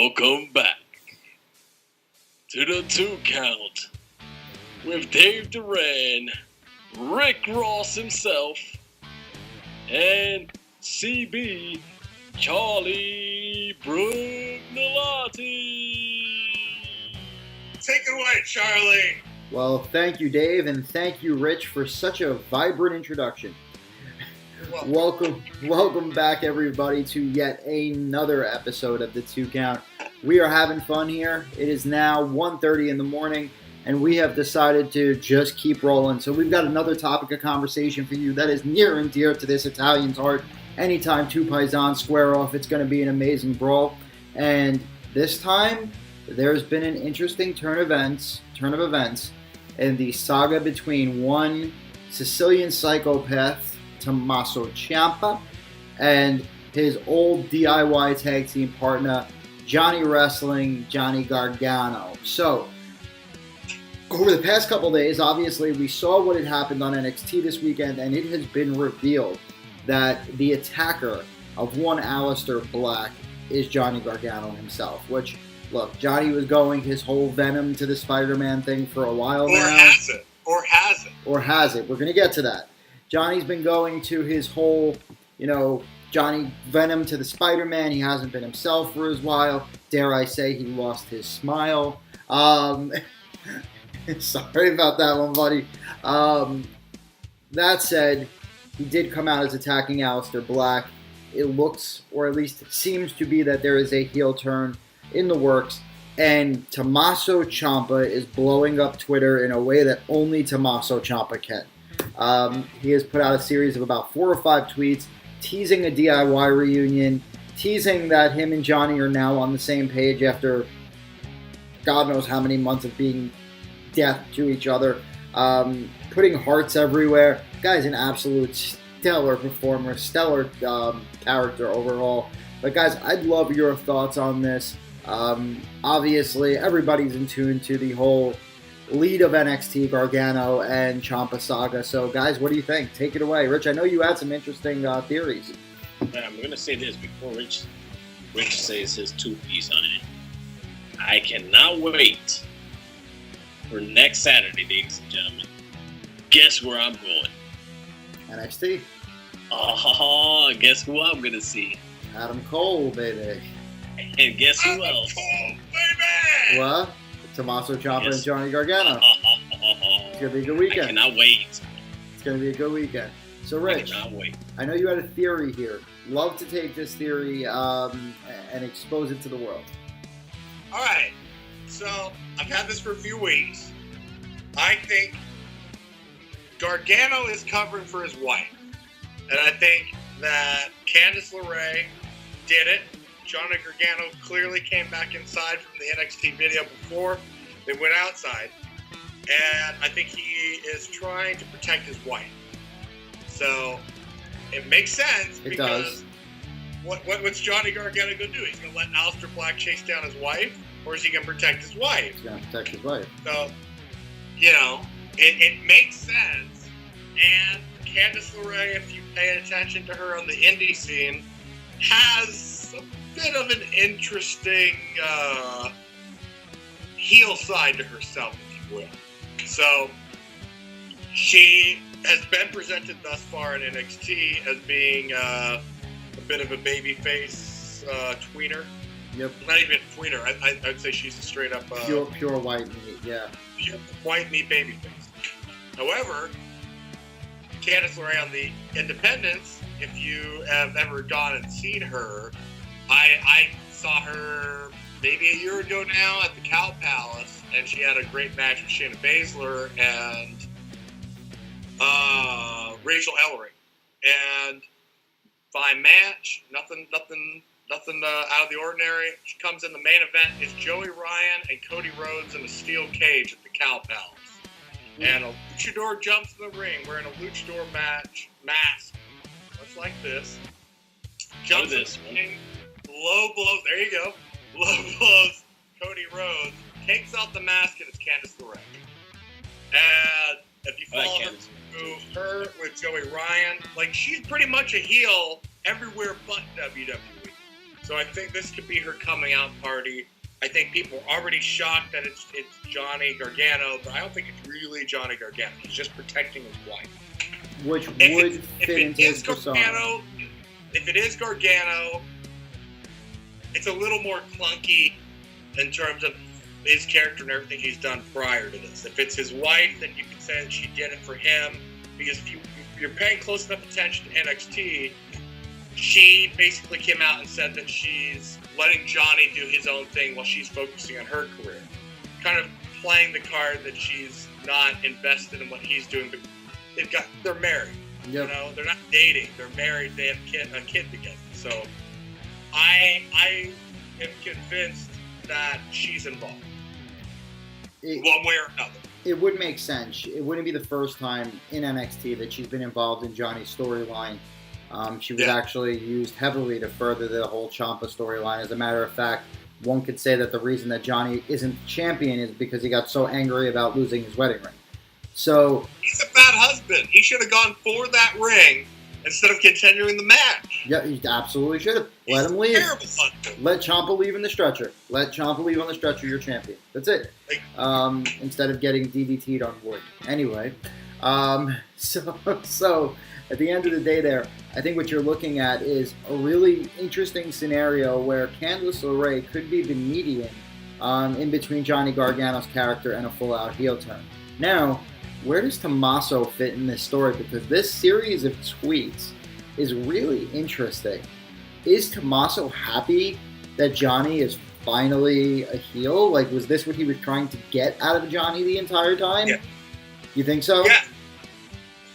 Welcome back to the 2 Count with Dave Duran, Rick Ross himself, and CB Charlie Brugnolati. Take it away, Charlie. Well, thank you, Dave, and thank you, Rich, for such a vibrant introduction. Welcome back, everybody, to yet another episode of the 2 Count. We are having fun here. It is now 1:30 in the morning, and we have decided to just keep rolling. So we've got another topic of conversation for you that is near and dear to this Italian's heart. Anytime two paisans square off, it's going to be an amazing brawl. And this time, there's been an interesting turn of events in the saga between one Sicilian psychopath, Tomasso Ciampa, and his old DIY tag team partner, Johnny Gargano. So, over the past couple days, obviously, we saw what had happened on NXT this weekend, and it has been revealed that the attacker of one Alesteir Black is Johnny Gargano himself, which, look, Johnny was going his whole Venom to the Spider-Man thing for a while now. Or has it. We're going to get to that. Johnny's been going to his whole, Johnny Venom to the Spider-Man. He hasn't been himself for a while. Dare I say he lost his smile. Sorry about that one, buddy. That said, he did come out as attacking Alesteir Black. It looks, or at least it seems to be, that there is a heel turn in the works. And Tomasso Ciampa is blowing up Twitter in a way that only Tomasso Ciampa can. He has put out a series of about 4 or 5 tweets teasing a DIY reunion, teasing that him and Johnny are now on the same page after God knows how many months of being death to each other, putting hearts everywhere. Guy's an absolute stellar performer, stellar character overall. But guys, I'd love your thoughts on this. Obviously, everybody's in tune to the whole lead of NXT, Gargano and Ciampa saga. So, guys, what do you think? Take it away. Rich, I know you had some interesting theories. I'm going to say this before Rich says his 2-piece on it. I cannot wait for next Saturday, ladies and gentlemen. Guess where I'm going? NXT. Oh, guess who I'm going to see? Adam Cole, baby. And guess who Adam else? Cole, baby! What? Tomasso Ciampa and Johnny Gargano. It's going to be a good weekend. I cannot wait. It's going to be a good weekend. So, Rich, I cannot wait. I know you had a theory here. Love to take this theory and expose it to the world. All right. So, I've had this for a few weeks. I think Gargano is covering for his wife. And I think that Candice LeRae did it. Johnny Gargano clearly came back inside from the NXT video before they went outside. And I think he is trying to protect his wife. So it makes sense because what's Johnny Gargano going to do? He's going to let Alesteir Black chase down his wife? Or is he going to protect his wife? He's going to protect his wife. So, it makes sense. And Candice LeRae, if you pay attention to her on the indie scene, has a bit of an interesting heel side to herself, if you will. So she has been presented thus far in NXT as being a bit of a babyface tweener. Yep. Not even a tweener. I'd say she's a straight up pure white meat. Yeah. Pure white meat babyface. However, Candice LeRae on the independents, if you have ever gone and seen her, I saw her maybe a year ago now at the Cow Palace, and she had a great match with Shayna Baszler and Rachel Ellering. And fine match, nothing out of the ordinary. She comes in the main event. It's Joey Ryan and Cody Rhodes in a steel cage at the Cow Palace. And a luchador jumps in the ring wearing a luchador mask, much like this. Jumps in the ring, low blows. There you go. Low blows Cody Rhodes, takes out the mask, and it's Candice LeRae. And if you follow her with Joey Ryan, like, she's pretty much a heel everywhere but WWE. So I think this could be her coming out party. I think people are already shocked that it's Johnny Gargano, but I don't think it's really Johnny Gargano. He's just protecting his wife. Which would fit into his persona. If it is Gargano, it's a little more clunky in terms of his character and everything he's done prior to this. If it's his wife, then you can say that she did it for him. Because if you're paying close enough attention to NXT, she basically came out and said that she's letting Johnny do his own thing while she's focusing on her career. Kind of playing the card that she's not invested in what he's doing, but they're married. Yep. You know, they're not dating. They're married. They have a kid together. So I am convinced that she's involved. One way or another. It would make sense. It wouldn't be the first time in NXT that she's been involved in Johnny's storyline. She was actually used heavily to further the whole Ciampa storyline. As a matter of fact, one could say that the reason that Johnny isn't champion is because he got so angry about losing his wedding ring. So he's a bad husband. He should have gone for that ring instead of continuing the match. Yeah, he absolutely should have. Let him leave. Terrible husband. Let Ciampa leave in the stretcher. Let Ciampa leave on the stretcher. You're champion. That's it. Instead of getting DDT'd on wood. Anyway, so at the end of the day there, I think what you're looking at is a really interesting scenario where Candice LeRae could be the median in between Johnny Gargano's character and a full-out heel turn. Now, where does Tomasso fit in this story? Because this series of tweets is really interesting. Is Tomasso happy that Johnny is finally a heel? Like, was this what he was trying to get out of Johnny the entire time? Yeah. You think so? Yeah.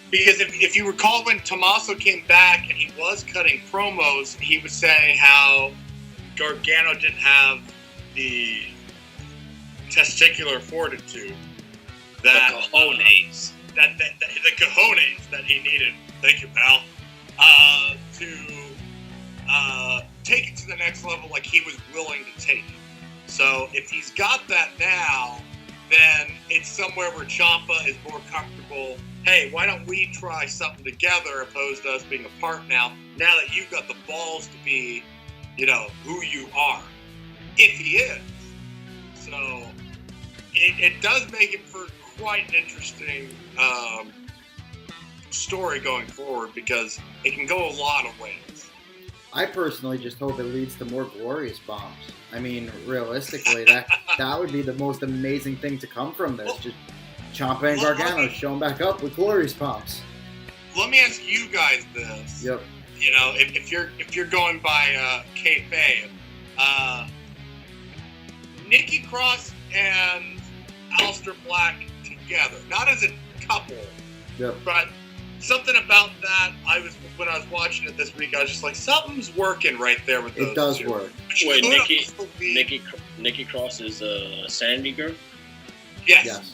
Because if you recall when Tomasso came back and he was cutting promos, he was saying how Gargano didn't have the testicular fortitude. The cojones. The cojones that he needed. Thank you, pal. To take it to the next level like he was willing to take it. So if he's got that now, then it's somewhere where Ciampa is more comfortable. Hey, why don't we try something together opposed to us being apart now that you've got the balls to be, who you are. If he is. So it does make it for quite an interesting story going forward because it can go a lot of ways. I personally just hope it leads to more glorious bombs. I mean, realistically, that would be the most amazing thing to come from this. Just Ciampa and Gargano showing back up with glorious bombs. Let me ask you guys this. Yep. If you're going by kayfabe, Nikki Cross and Aleister Black together, not as a couple, but something about that. When I was watching it this week, I was just like, something's working right there with those. It does two. work. Wait, Nikki Cross is a Sandy girl? Yes.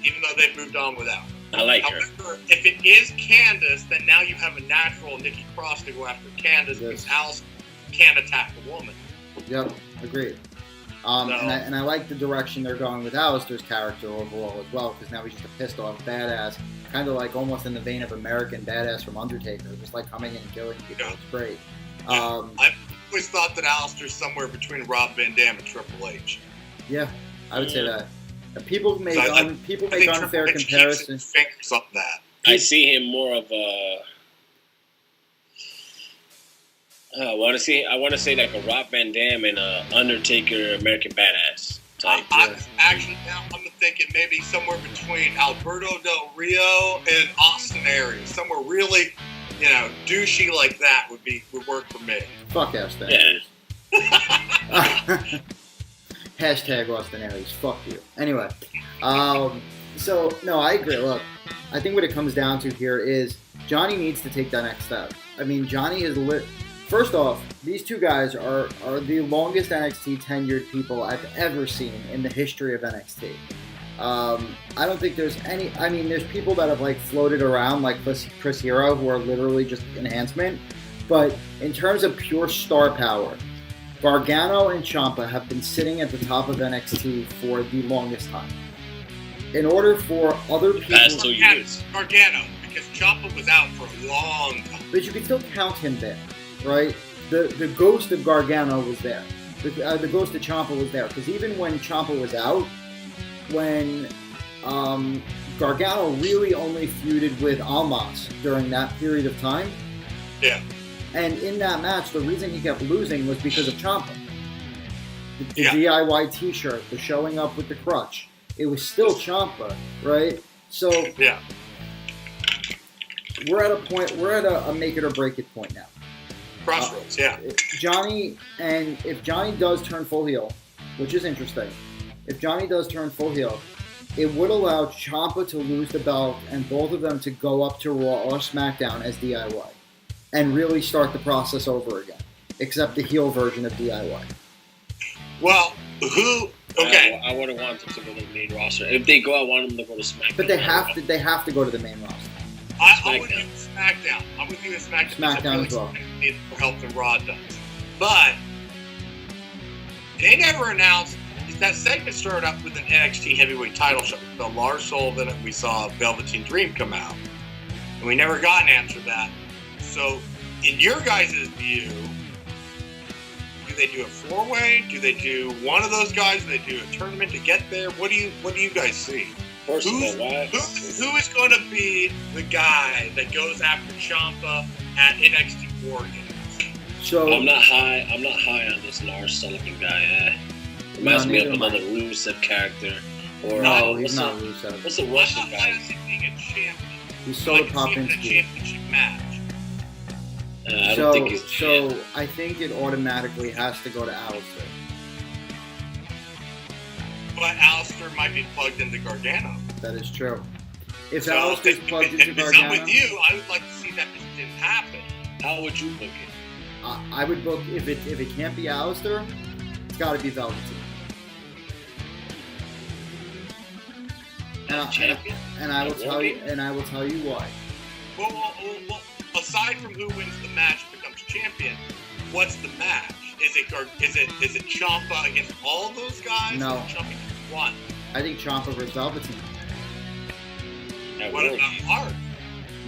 Even though they've moved on without. I like her. However, if it is Candice, then now you have a natural Nikki Cross to go after Candice because Aleister can't attack a woman. Yep, agreed. And I like the direction they're going with Aleister's character overall as well, because now he's just a pissed off badass, kind of like almost in the vein of American Badass from Undertaker, just like coming in and killing people. Yeah. It's great. I've always thought that Aleister's somewhere between Rob Van Dam and Triple H. Yeah, I would say that. People make unfair comparisons. Fingers up that. I see him more of a. I want to say like a Rob Van Dam and a Undertaker American Badass type. I'm thinking maybe somewhere between Alberto Del Rio and Austin Aries. Somewhere really, douchey like that would work for me. Fuck Austin Aries. Hashtag Austin Aries. Fuck you. Anyway, so no, I agree. Look, I think what it comes down to here is Johnny needs to take that next step. I mean, Johnny is First off, these two guys are the longest NXT tenured people I've ever seen in the history of NXT. I don't think there's any. I mean, there's people that have floated around like Chris Hero who are literally just enhancement. But in terms of pure star power, Gargano and Ciampa have been sitting at the top of NXT for the longest time. In order for other people... Past 2 years. Gargano, because Ciampa was out for a long time. But you can still count him there, right? the ghost of Gargano was there. The ghost of Ciampa was there. Because even when Ciampa was out, when Gargano really only feuded with Almas during that period of time. Yeah. And in that match, the reason he kept losing was because of Ciampa. The DIY T-shirt, the showing up with the crutch. It was still Ciampa, right? So yeah, we're at a point. We're at a make it or break it point now. Crossroads. Yeah. If Johnny does turn full heel, which is interesting. If Johnny does turn full heel, it would allow Ciampa to lose the belt and both of them to go up to Raw or SmackDown as DIY. And really start the process over again, except the heel version of DIY. Well, who? Okay, I would have wanted them to go to the main roster. If they go, I want them to go to SmackDown. But they have to. They have to go to the main roster. I'm with you with SmackDown. I'm with you with SmackDown. SmackDown as well. Need more help than Raw does, but they never announced. That segment started up with an NXT Heavyweight Title shot. We saw Lars Sullivan and we saw Velveteen Dream come out, and we never got an answer to that. So, in your guys' view, do they do a four-way? Do they do one of those guys? Do they do a tournament to get there? What do you guys see? First of all, who is going to be the guy that goes after Ciampa at NXT War Games? So I'm not high on this Lars Sullivan guy. Reminds me of another Rusev character. Or no, he's not Rusev. What's the Russian guy? Being a champion. He's Soda Popinski. Championship match. I don't think he's. So I think it automatically has to go to Alesteir. But Alesteir might be plugged into Gargano. That is true. If So Alesteir's plugged into Gargano, I'm with you. I would like to see that this didn't happen. How would you book it? I would book if it can't be Alesteir, it's got to be Velveteen. And I will tell you why. Well, aside from who wins the match becomes champion, what's the match? Is it Ciampa against all those guys? No. Or Ciampa against one? I think Ciampa versus Velveteen. What about Lars?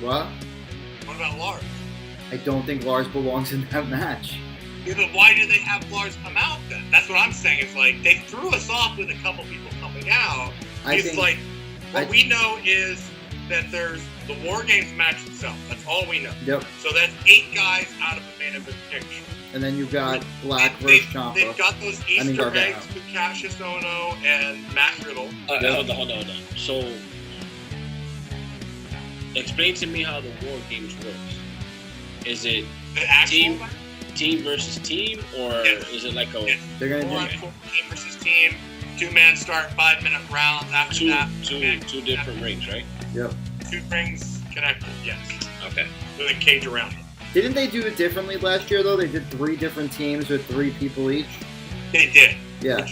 What? What about Lars? I don't think Lars belongs in that match. Yeah, but why do they have Lars come out then? That's what I'm saying. It's like they threw us off with a couple people coming out. What we know is that there's the War Games match itself. That's all we know. Yep. So that's 8 guys out of the main event picture. And then you've got Black versus Ciampa. They've got those Easter eggs with Cassius Ono and Matt Riddle. Hold on. So, explain to me how the War Games works. Is it team versus team, or is it like a... They're going to do team versus team, 2-man start, 5-minute rounds. After two different rings, right? Yep. 2 rings connected, yes. Okay. With a cage around it. Didn't they do it differently last year, though? They did 3 different teams with 3 people each? They did. Yeah.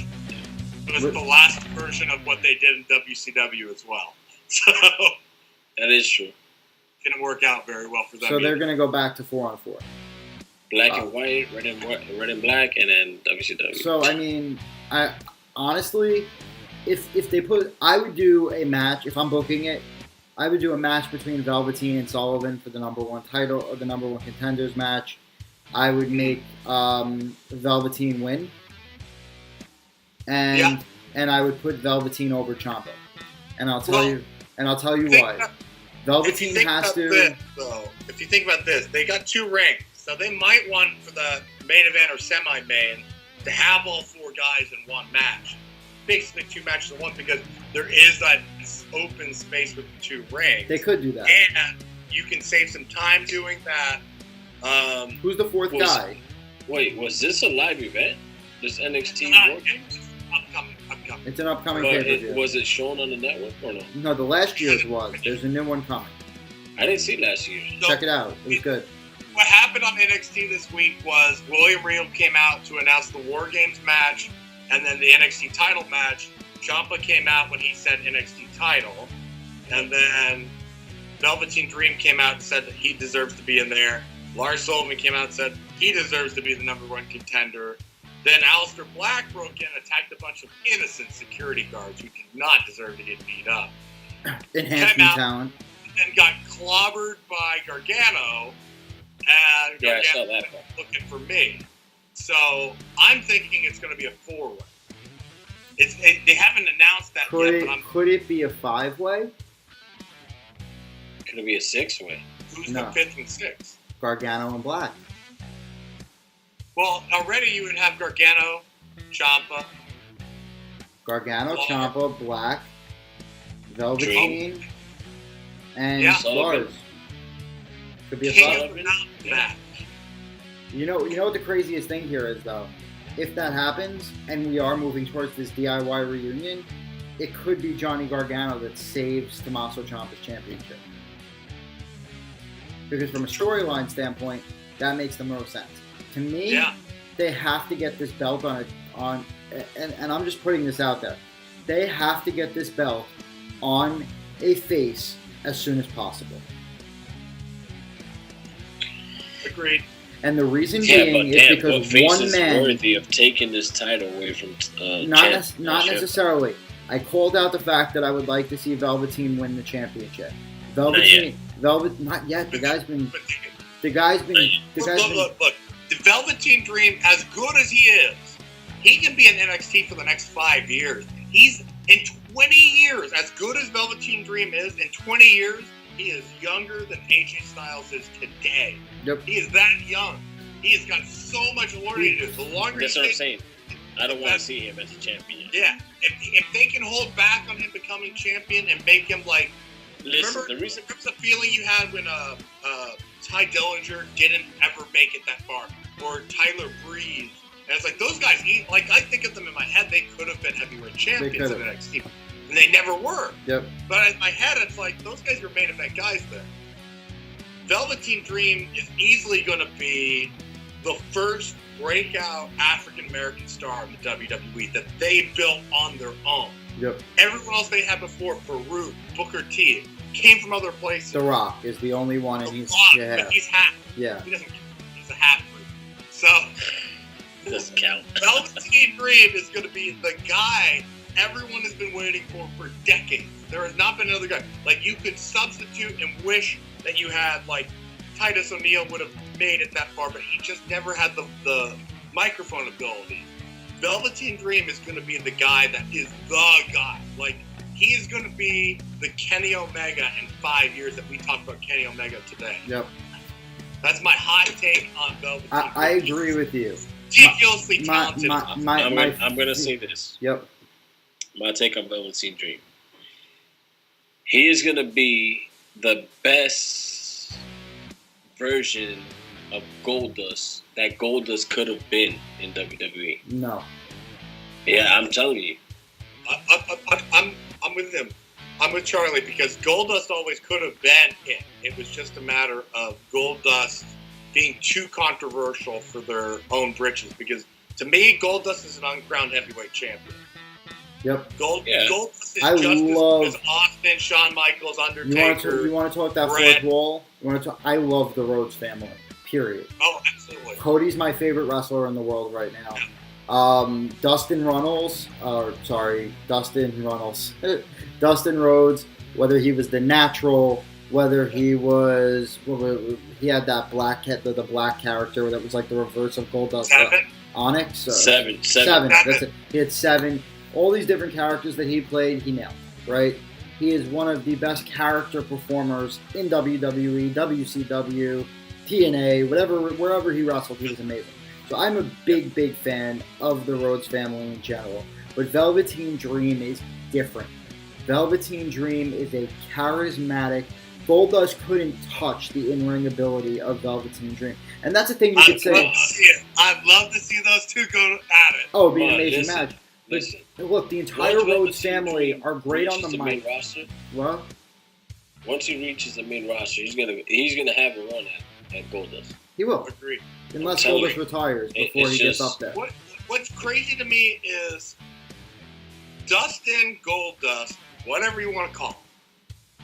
It was the last version of what they did in WCW as well. So... That is true. Didn't work out very well for them. So they're going to go back to 4-on-4. Black and white, red and black, and then WCW. So, I mean, I honestly, if they put... I would do a match, if I'm booking it, I would do a match between Velveteen and Sullivan for the number 1 title, or the number 1 contenders match. I would make Velveteen win. And I would put Velveteen over Ciampa. And I'll tell you why. Velveteen has to... If you think about this, they got 2 rings. So they might want, for the main event or semi-main, to have all 4 guys in one match. Basically 2 matches in one, because there is that open space with the 2 rings. They could do that. And you can save some time doing that. Who's the 4th guy? Wait, was this a live event? This NXT War Games? Upcoming. It's an upcoming pay-per-view. Was it shown on the network or no? No, the last year's was. There's a new one coming. I didn't see last year. Check it out. It was good. What happened on NXT this week was William Regal came out to announce the War Games match and then the NXT title match. Ciampa came out when he said NXT title. And then Velveteen Dream came out and said that he deserves to be in there. Lars Sullivan came out and said he deserves to be the number 1 contender. Then Alesteir Black broke in and attacked a bunch of innocent security guards who did not deserve to get beat up. Enhancement talent. And got clobbered by Gargano. And Yeah, I saw Gargano's that part. looking for me. So I'm thinking it's going to be a 4-way. They haven't announced that yet. Could it be a 5-way? Could it be a 6-way? Who's the 5th and 6th? Gargano and Black. Well, already you would have Gargano, Ciampa. Gargano, Lars. Ciampa, Black, Velveteen, and Sullivan. Lars. Could be a King 5. of the Mountain match. You know what the craziest thing here is, though? If that happens, and we are moving towards this DIY reunion, it could be Johnny Gargano that saves Tomasso Ciampa's championship. Because from a storyline standpoint, that makes the most sense. To me, they have to get this belt and I'm just putting this out there. They have to get this belt on a face as soon as possible. Agreed. And the reason being is because one man worthy of taking this title away from not necessarily. I called out the fact that I would like to see Velveteen win the championship. Not yet. The guy's been. Look. The Velveteen Dream, as good as he is, he can be in NXT for the next 5 years. He's in 20 years, as good as Velveteen Dream is, in 20 years, he is younger than AJ Styles is today. Yep. He is that young. He has got so much learning to do. The longer That's what I'm saying. I don't want to see him as a champion. Yeah. If they can hold back on him becoming champion and make him like... Listen, remember the feeling you had when Ty Dillinger didn't ever make it that far, or Tyler Breeze, and it's like those guys. I think of them in my head. They could have been heavyweight champions in NXT, and they never were. Yep. But in my head, it's like those guys are main event guys. There, Velveteen Dream is easily going to be the first breakout African American star in the WWE that they built on their own. Yep. Everyone else they had before, Farouk, Booker T, came from other places. The Rock is the only one, and he's but he's half. Yeah. He doesn't. He's a half breed. So doesn't count. Velveteen Dream is going to be the guy everyone has been waiting for decades. There has not been another guy. Like, you could substitute and wish that you had, like, Titus O'Neil would have made it that far, but he just never had the microphone ability. Velveteen Dream is going to be the guy that is the guy. Like, he is going to be the Kenny Omega in 5 years that we talk about Kenny Omega today. Yep. That's my hot take on Velveteen Dream. I agree with you. Ridiculously talented. I'm going to say this. Yep. My take on Velveteen Dream. He is going to be the best version of Goldust that Goldust could have been in WWE. No. Yeah, I'm telling you. I'm with him. I'm with Charlie because Goldust always could have been it. It was just a matter of Goldust being too controversial for their own britches. Because to me, Goldust is an uncrowned heavyweight champion. Yep. Goldust is as Austin, Shawn Michaels, Undertaker. You want to talk that Brett. fourth wall? Oh, I love the Rhodes family. Period. Oh, absolutely. Cody's my favorite wrestler in the world right now. Dustin Runnels, Dustin Rhodes, whether he was the Natural, whether he was, he had that black head, the black character that was like the reverse of Goldust. Onyx? Seven. That's it. He had 7. All these different characters that he played, he nailed, right? He is one of the best character performers in WWE, WCW, TNA, wherever he wrestled, he was amazing. So I'm a big, big fan of the Rhodes family in general. But Velveteen Dream is different. Velveteen Dream is a charismatic. Goldust couldn't touch the in-ring ability of Velveteen Dream. And that's the thing you could say. I'd love to see those two go at it. Oh, it'd be an amazing match. Listen, look, the entire Rhodes family are great on the mic. Roster, what? Once he reaches the main roster, he's gonna have a run at Goldust. He will. Agreed. Unless Goldust retires before he gets up there. What's crazy to me is Dustin Goldust, whatever you want to call him.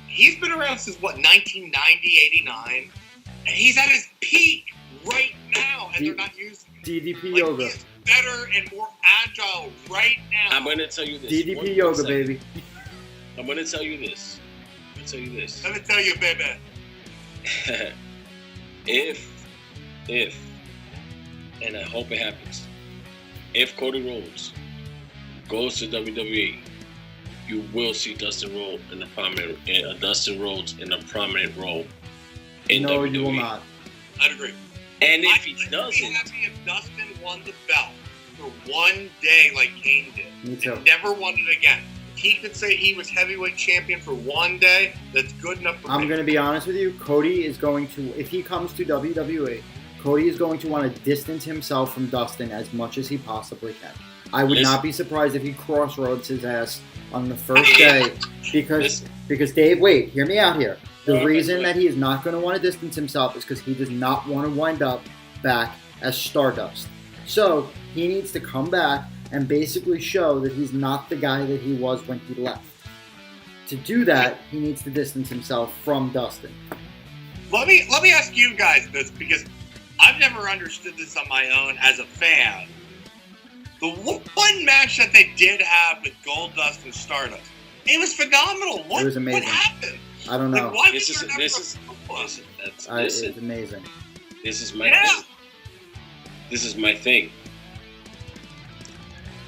He's been around since, 1990, 89? And he's at his peak right now, and they're not using him. DDP Yoga. He's better and more agile right now. I'm going to tell you this. DDP Yoga, baby. I'm going to tell you this. Let me tell you, baby. If and I hope it happens, if Cody Rhodes goes to WWE, you will see Dustin Rhodes in a prominent role in No, WWE. you will not. I'd agree. And if he I'd doesn't, be happy if Dustin won the belt for one day like Kane did. Me too. And never won it again. He could say he was heavyweight champion for one day. That's good enough for me. I'm going to be honest with you. Cody is going to, if he comes to WWE, Cody is going to want to distance himself from Dustin as much as he possibly can. I would not be surprised if he crossroads his ass on the first day because Dave, wait, hear me out here. The reason that he is not going to want to distance himself is because he does not want to wind up back as Stardust. So he needs to come back and basically show that he's not the guy that he was when he left. To do that, he needs to distance himself from Dustin. Let me ask you guys this, because I've never understood this on my own as a fan. The one match that they did have with Goldust and Stardust, it was phenomenal. It was amazing. What happened? I don't know. Like, why this was is there this never is a this, It's amazing. this is my thing. This is my thing.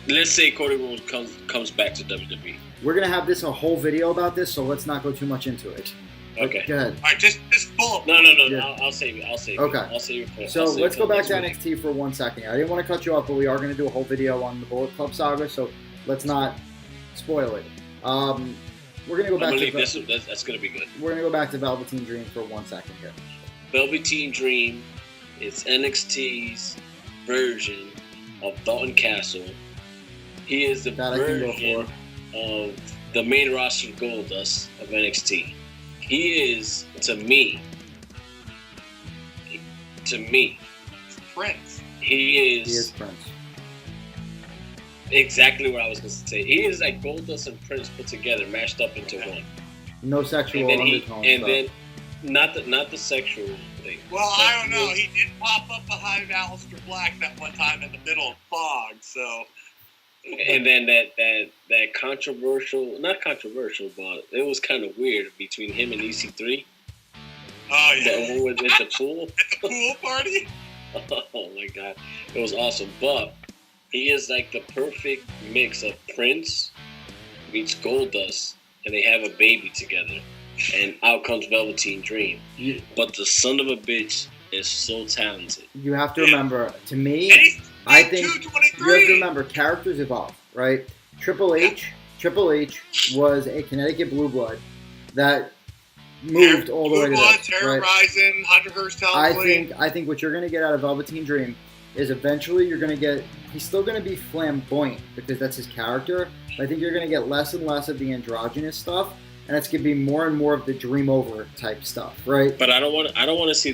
Let's say Cody Rhodes comes back to WWE. We're going to have a whole video about this, so let's not go too much into it. Okay. Go ahead. All right, just pull up. No. Yeah. I'll save it. Okay. I'll save it. So let's go back to NXT for 1 second here. I didn't want to cut you off, but we are going to do a whole video on the Bullet Club saga, so let's not spoil it. We're going to go back to that's going to be good. We're going to go back to Velveteen Dream for 1 second here. Velveteen Dream is NXT's version of Dalton Castle. He is the version of the main roster Goldust of NXT. He is, to me, Prince. He is Prince. Exactly what I was going to say. He is like Goldust and Prince put together, mashed up into one. No sexual undertones. Then not the sexual thing. Well, I don't know. He did pop up behind Alesteir Black that one time in the middle of fog, so. And then that controversial, not controversial, but it was kind of weird between him and EC3. Oh, yeah. That one was at the pool. At the pool party? Oh, my God. It was awesome. But he is like the perfect mix of Prince meets Goldust, and they have a baby together. And out comes Velveteen Dream. But the son of a bitch is so talented. You have to remember, to me, I think you have to remember, characters evolve, right? Triple H was a Connecticut blue blood that moved all the way to this, terrorizing, Hunter Hearst Helmsley. I think what you're going to get out of Velveteen Dream is eventually you're going to get, he's still going to be flamboyant because that's his character, but I think you're going to get less and less of the androgynous stuff, and it's going to be more and more of the dream over type stuff, right? But I don't want to see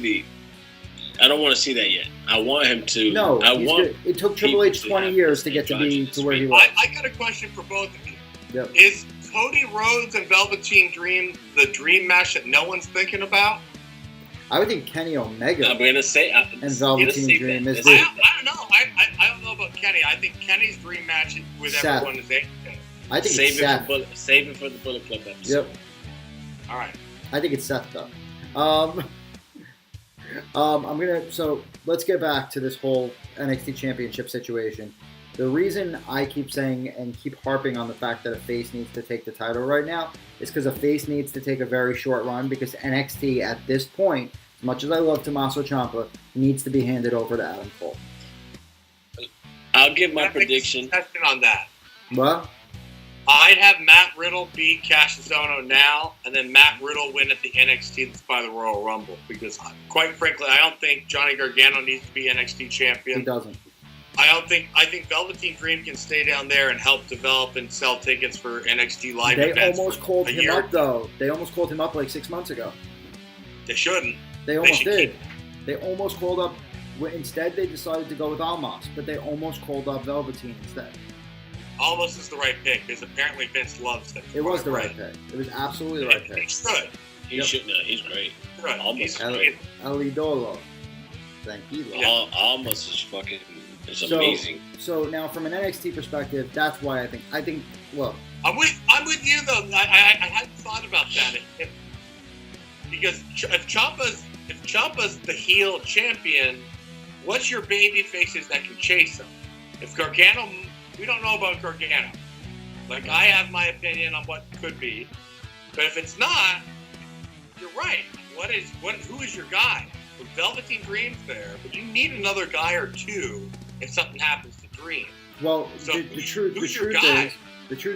that yet. I want him to. No, it took Triple H 20 years to get to where he was. I got a question for both of you. Yep. Is Cody Rhodes and Velveteen Dream the dream match that no one's thinking about? I would think Kenny Omega. I'm gonna say and Velveteen Dream is. I don't know. I don't know about Kenny. I think Kenny's dream match with Seth. everyone is AJ. I think save it's Seth. Save it for the Bullet Club episode. Yep. All right. I think it's Seth though. So let's get back to this whole NXT Championship situation. The reason I keep saying and keep harping on the fact that a face needs to take the title right now is because a face needs to take a very short run, because NXT at this point, as much as I love Tomasso Ciampa, needs to be handed over to Adam Cole. I'll give my prediction on that. What? I'd have Matt Riddle beat Cassius Ohno now, and then Matt Riddle win at the NXT by the Royal Rumble. Because, quite frankly, I don't think Johnny Gargano needs to be NXT champion. He doesn't. I think Velveteen Dream can stay down there and help develop and sell tickets for NXT live events. They almost called him up, though. They almost called him up like 6 months ago. They shouldn't. They almost did. They almost called up. Instead, they decided to go with Almas, but they almost called up Velveteen instead. Almost is the right pick, because apparently Vince loves him. It was the right pick. It was absolutely the right pick. He's good. He's great. Right. Almost great. El Idolo. Thank you. Almost is fucking amazing. So now, from an NXT perspective, that's why I think. Look, I'm with you though. I hadn't thought about that. Because if Ciampa's the heel champion, what's your baby faces that can chase him? If Gargano, we don't know about Gargano. Like, I have my opinion on what could be, but if it's not, you're right. Who is your guy? The Velveteen Dream's there, but you need another guy or two if something happens to Dream. Well, so the truth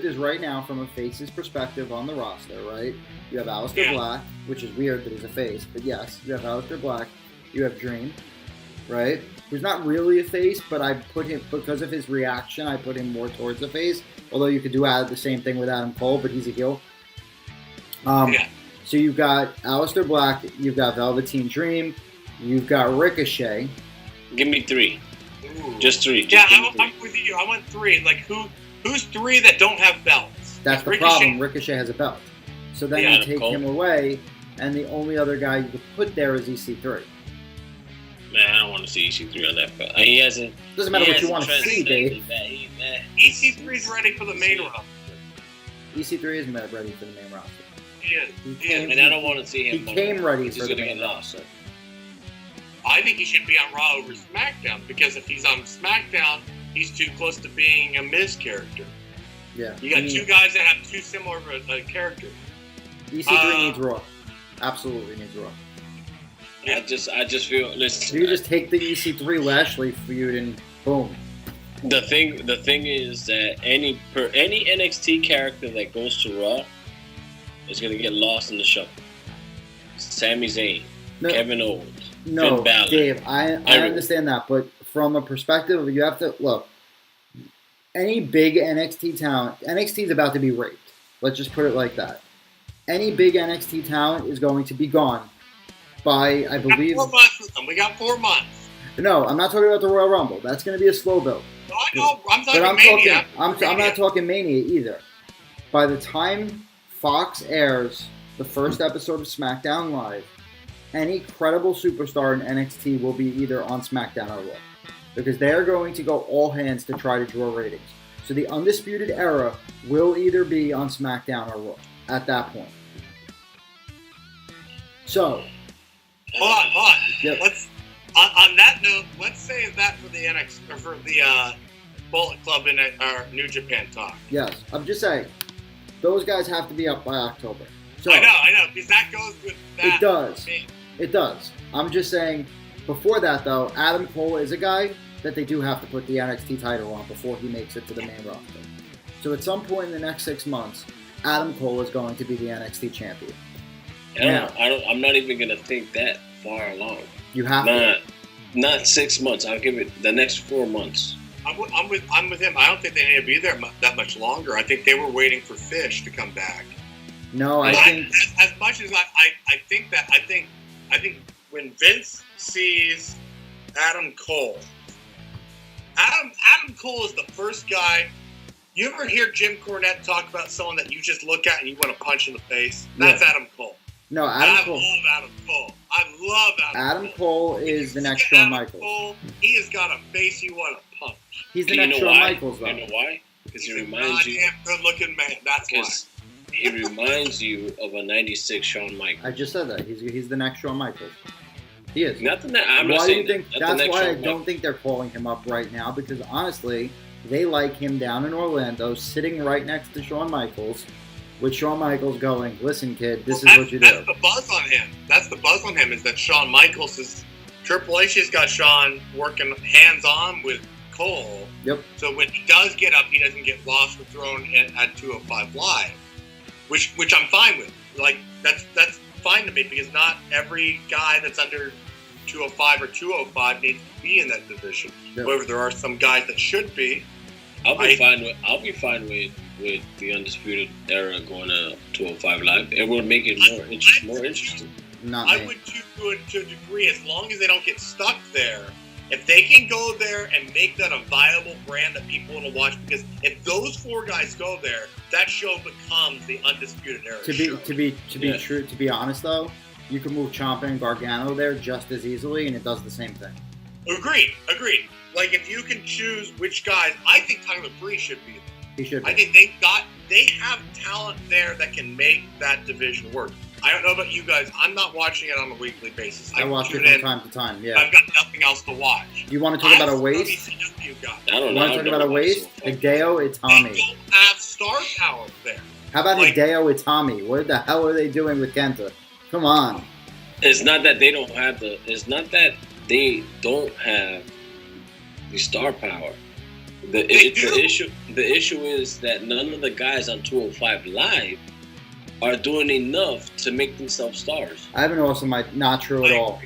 is right now, from a face's perspective on the roster, right? You have Alesteir Black, which is weird that he's a face, but yes, you have Alesteir Black. You have Dream, right? Who's not really a face, but I put him, because of his reaction, I put him more towards the face. Although you could do the same thing with Adam Cole, but he's a heel. So you've got Alesteir Black, you've got Velveteen Dream, you've got Ricochet. Give me 3. Ooh. Just 3. I'm with you. I went 3. Like, who's 3 that don't have belts? That's the problem. Ricochet has a belt. So then you take him away, and the only other guy you could put there is EC3. Man, I don't want to see EC3 on that belt. He hasn't. Doesn't matter what you want to see, Dave. EC3's ready for the main roster. EC3 isn't ready for the main roster. He is. And I don't want to see him. He came ready for the main roster. I think he should be on Raw over SmackDown, because if he's on SmackDown, he's too close to being a Miz character. Yeah. You got 2 guys that have too similar characters. EC3 needs Raw. Absolutely needs Raw. I just feel. Listen, you just take the EC3 Lashley feud and boom. The thing is that any NXT character that goes to Raw is gonna get lost in the shuffle. Sami Zayn, Kevin Owens, Finn Balor, Dave, I understand that, but from a perspective, you have to look. Any big NXT talent, NXT is about to be raped. Let's just put it like that. Any big NXT talent is going to be gone by, I believe. 4 months with them. We got 4 months. No, I'm not talking about the Royal Rumble. That's going to be a slow build. No, I know. I'm talking Mania. I'm not talking Mania either. By the time Fox airs the first episode of SmackDown Live, any credible superstar in NXT will be either on SmackDown or Raw. Because they're going to go all hands to try to draw ratings. So the Undisputed Era will either be on SmackDown or Raw at that point. So, hold on. Yep. On that note, let's save that for the NXT or for the Bullet Club in our New Japan talk. Yes, I'm just saying those guys have to be up by October. So, I know, because that goes with that. It does. I'm just saying. Before that, though, Adam Cole is a guy that they do have to put the NXT title on before he makes it to the main roster. So at some point in the next 6 months, Adam Cole is going to be the NXT champion. I'm not even going to think that far along. You have to. Not 6 months. I'll give it the next 4 months. I'm with him. I don't think they need to be there that much longer. I think they were waiting for Fish to come back. No, I think as much as I think when Vince sees Adam Cole is the first guy. You ever hear Jim Cornette talk about someone that you just look at and you want to punch in the face? That's Adam Cole. No, I love Adam Cole. I love Adam Cole is the next Shawn Michaels. Cole, he has got a face you want to punch. He's the next Shawn Michaels, though. You know why? Because he reminds you. Good-looking man. That's why. He reminds you of a '96 Shawn Michaels. I just said that. He's the next Shawn Michaels. He is. That's why I don't think they're calling him up right now, because honestly, they like him down in Orlando, sitting right next to Shawn Michaels, with Shawn Michaels going, "Listen, kid, this is what you do." That's the buzz on him. That's the buzz on him, is that Shawn Michaels is Triple H has got Shawn working hands-on with Cole. Yep. So when he does get up, he doesn't get lost or thrown at 205 Live, which I'm fine with. Like that's fine to me, because not every guy that's under 205 or 205 needs to be in that division. Yep. However, there are some guys that should be. I'll be fine with the Undisputed Era going to 205 Live. It will make it more interesting. I would to a degree, as long as they don't get stuck there. If they can go there and make that a viable brand that people want to watch, because if those 4 guys go there, that show becomes the Undisputed Era show. To be honest though, you can move Ciampa and Gargano there just as easily, and it does the same thing. Agreed. Like, if you can choose which guys, I think Tyler Breeze should be there. He should be. I think they have talent there that can make that division work. I don't know about you guys. I'm not watching it on a weekly basis. I watch it tune from in. time to time. Yeah. I've got nothing else to watch. Do you want to talk about a waste? WCW guy. I don't You know. want to talk about a waste? Hideo They Itami. don't have star power there. How about Like- Hideo Itami? What the hell are they doing with Kenta? Come on. It's not that they don't have the. It's not that they don't have the star power. The issue is that none of the guys on 205 Live are doing enough to make themselves stars. I have an awesome idea. Not true at all.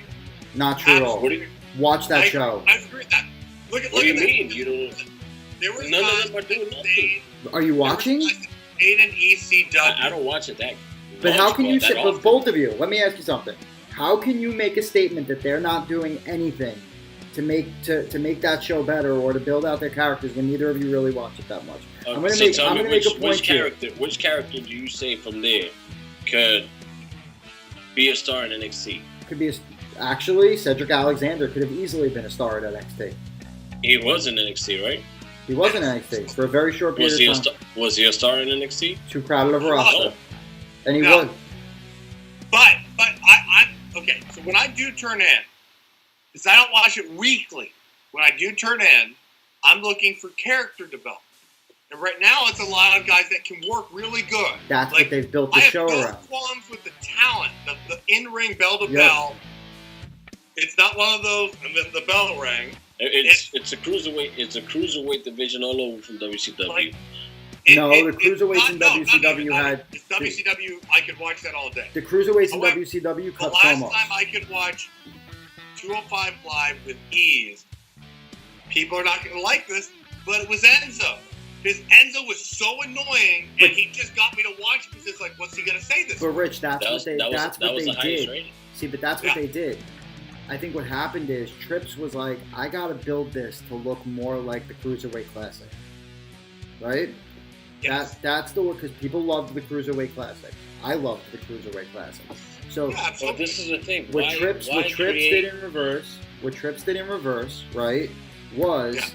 Not true at all. What do you, Watch that show. I agree with that. Look what do you at mean? this. You don't. There were None of guys them are doing that nothing. stayed- Are you watching? there were guys that stayed in ECW. I don't watch it that. But how can you that say, but often. both of you, let me ask you something. How can you make a statement that they're not doing anything to make that show better or to build out their characters when neither of you really watch it that much? I'm gonna So make tell me a point which here. Which character do you say from there could be a star in NXT? Could be actually Cedric Alexander could have easily been a star at NXT. He was in NXT, right? He was in NXT for a very short Was period he of time. was he a star in NXT? Too crowded of a roster, and he No. was. But I'm okay. So when I do turn in, because I don't watch it weekly, when I do turn in, I'm looking for character development. And right now, it's a lot of guys that can work really good. That's Like, what they've built the I have show no around. qualms with the talent, the in-ring bell to Yeah. bell. It's not one of those, and then the bell rang. It's a cruiserweight. It's a cruiserweight division all over from WCW. Like, No, the cruiserweights in WCW had- It's WCW. I could watch that all day. The cruiserweights in However, WCW The cut last promos. time I could watch 205 Live with ease, people are not going to like this, but it was Enzo. Because Enzo was so annoying, and he just got me to watch because it's like, what's he going to say this? But Rich, that's That what was they the did. highest rating. See, but that's what they did. I think what happened is Trips was like, I gotta build this to look more like the Cruiserweight Classic, right? Yes. That's the one because people loved the Cruiserweight Classic. I loved the Cruiserweight Classic. So Yeah, Well, absolutely. this is the thing. what Why Trips create- did in reverse, right? Was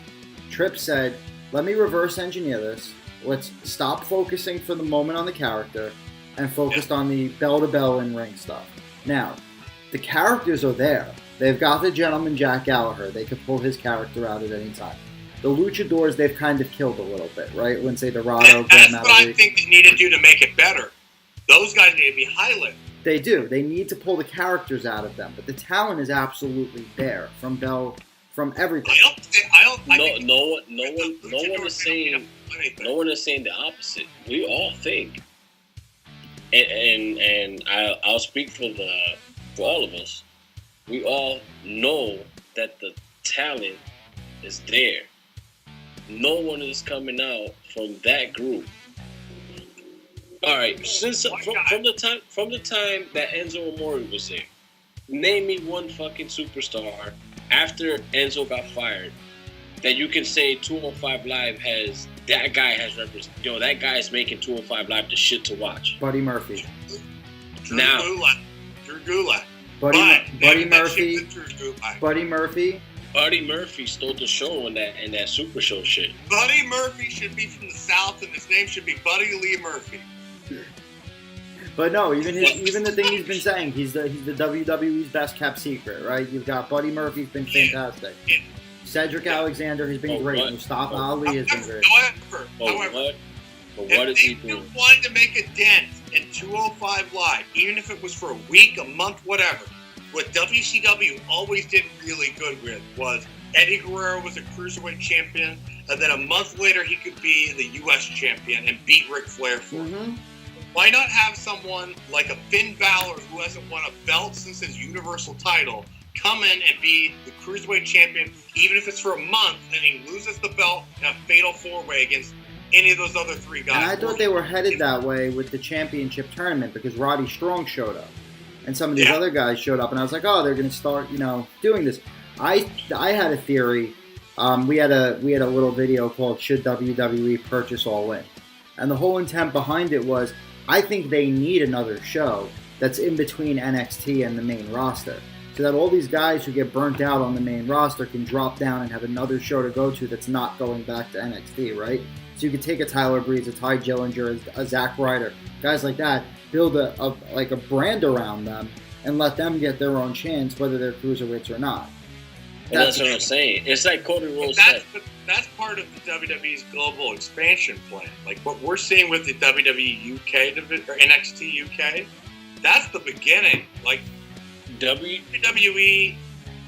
Trips said, let me reverse engineer this. Let's stop focusing for the moment on the character and focused on the bell-to-bell in ring stuff. Now, the characters are there. They've got the gentleman Jack Gallagher. They could pull his character out at any time. The luchadors they've kind of killed a little bit, right? When say Dorado, That's Graham what I Adelaide. think they need to do to make it better. Those guys need to be highlighted. They do. They need to pull the characters out of them, but the talent is absolutely there from Bell, from everything. I think No one the is luchadors saying. don't need to do anything. No one is saying the opposite. We all think, and I'll speak for all of us. We all know that the talent is there. No one is coming out from that group. All right, from the time that Enzo Amore was there, name me one fucking superstar after Enzo got fired that you can say 205 Live has. That guy has represented. That guy is making 205 Live the shit to watch. Buddy Murphy. Drew Now- Gulak. Buddy That Murphy. shit with Drew Gulak. Buddy Murphy. Buddy Murphy stole the show in that Super Show shit. Buddy Murphy should be from the South, and his name should be Buddy Lee Murphy. But no, even the thing he's been saying, he's the WWE's best kept secret, right? You've got Buddy Murphy's been fantastic. Cedric Alexander has been great. Mustafa Ali has been great. However, But what is he if they doing? wanted to make a dent in 205 Live, even if it was for a week, a month, whatever, what WCW always did really good with was Eddie Guerrero was a Cruiserweight champion, and then a month later he could be the U.S. champion and beat Ric Flair for it. Mm-hmm. Why not have someone like a Finn Balor who hasn't won a belt since his Universal title come in and be the Cruiserweight champion, even if it's for a month, and he loses the belt in a fatal four-way against any of those other three guys? And I thought they were headed that way with the championship tournament because Roddy Strong showed up. And some of these other guys showed up, and I was like, oh, they're going to start, doing this. I had a theory. We had a little video called "Should WWE Purchase All In?" And the whole intent behind it was, I think they need another show that's in between NXT and the main roster, so that all these guys who get burnt out on the main roster can drop down and have another show to go to that's not going back to NXT, right? So you could take a Tyler Breeze, a Ty Dillinger, a Zack Ryder, guys like that, build a brand around them and let them get their own chance, whether they're cruiserweights or not. Well, that's what I'm saying. It's like Cody Rhodes said. That's part of the WWE's global expansion plan. Like what we're seeing with the WWE UK or NXT UK, that's the beginning. Like WWE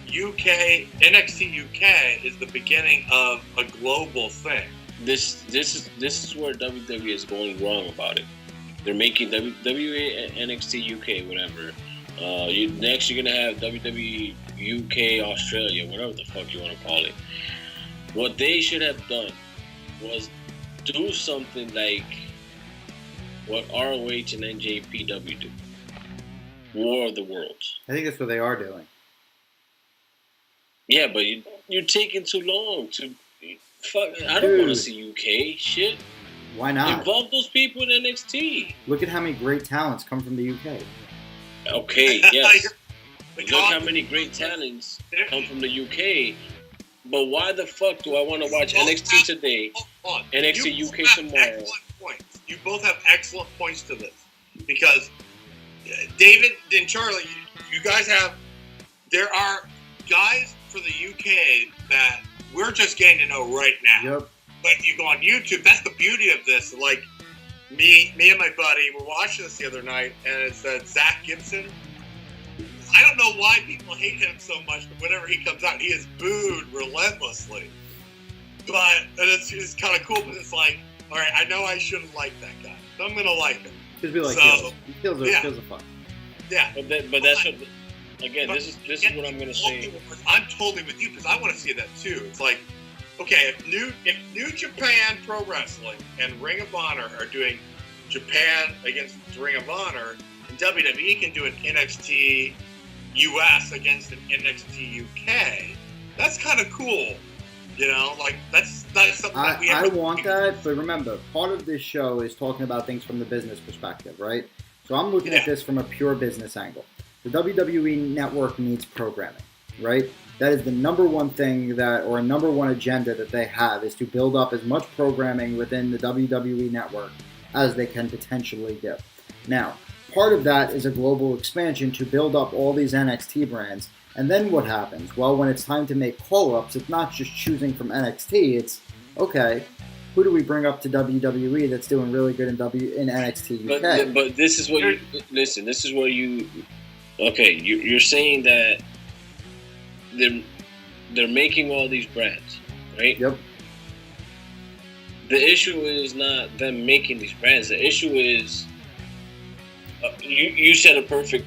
UK, NXT UK is the beginning of a global thing. This is where WWE is going wrong about it. They're making WWE NXT UK whatever. Next you're gonna have WWE UK Australia, whatever the fuck you want to call it. What they should have done was do something like what ROH and NJPW do. War of the Worlds. I think that's what they are doing. Yeah, but you're taking too long to fuck. I don't want to see UK shit. Why not? Involve those people in NXT. Look at how many great talents come from the UK. Okay, yes. Look how many great talents come from the UK. But why the fuck do I want to watch NXT today, NXT UK tomorrow? You both have excellent points to this. Because David and Charlie, you guys there are guys for the UK that we're just getting to know right now. Yep. But you go on YouTube, that's the beauty of this. Like, me and my buddy were watching this the other night, and it's Zach Gibson. I don't know why people hate him so much, but whenever he comes out, he is booed relentlessly. But it's kind of cool, but it's like, all right, I know I shouldn't like that guy, so I'm going to like him. Because we like heels. Heels are fun. Yeah. But that's what, again, this is what I'm going to say. I'm totally with you, because I want to see that too. It's like, okay, if New Japan Pro Wrestling and Ring of Honor are doing Japan against Ring of Honor, and WWE can do an NXT US against an NXT UK, that's kind of cool. You know, like that's something that we have. I want that, but remember, part of this show is talking about things from the business perspective, right? So I'm looking at this from a pure business angle. The WWE network needs programming, right? That is the number one thing or a number one agenda that they have, is to build up as much programming within the WWE network as they can potentially do. Now, part of that is a global expansion to build up all these NXT brands. And then what happens? Well, when it's time to make call-ups, it's not just choosing from NXT. It's, okay, who do we bring up to WWE that's doing really good in NXT UK? But this is what you... Listen, this is where you... Okay, you're saying that they're making all these brands, right? Yep. The issue is not them making these brands. The issue is... You said a perfect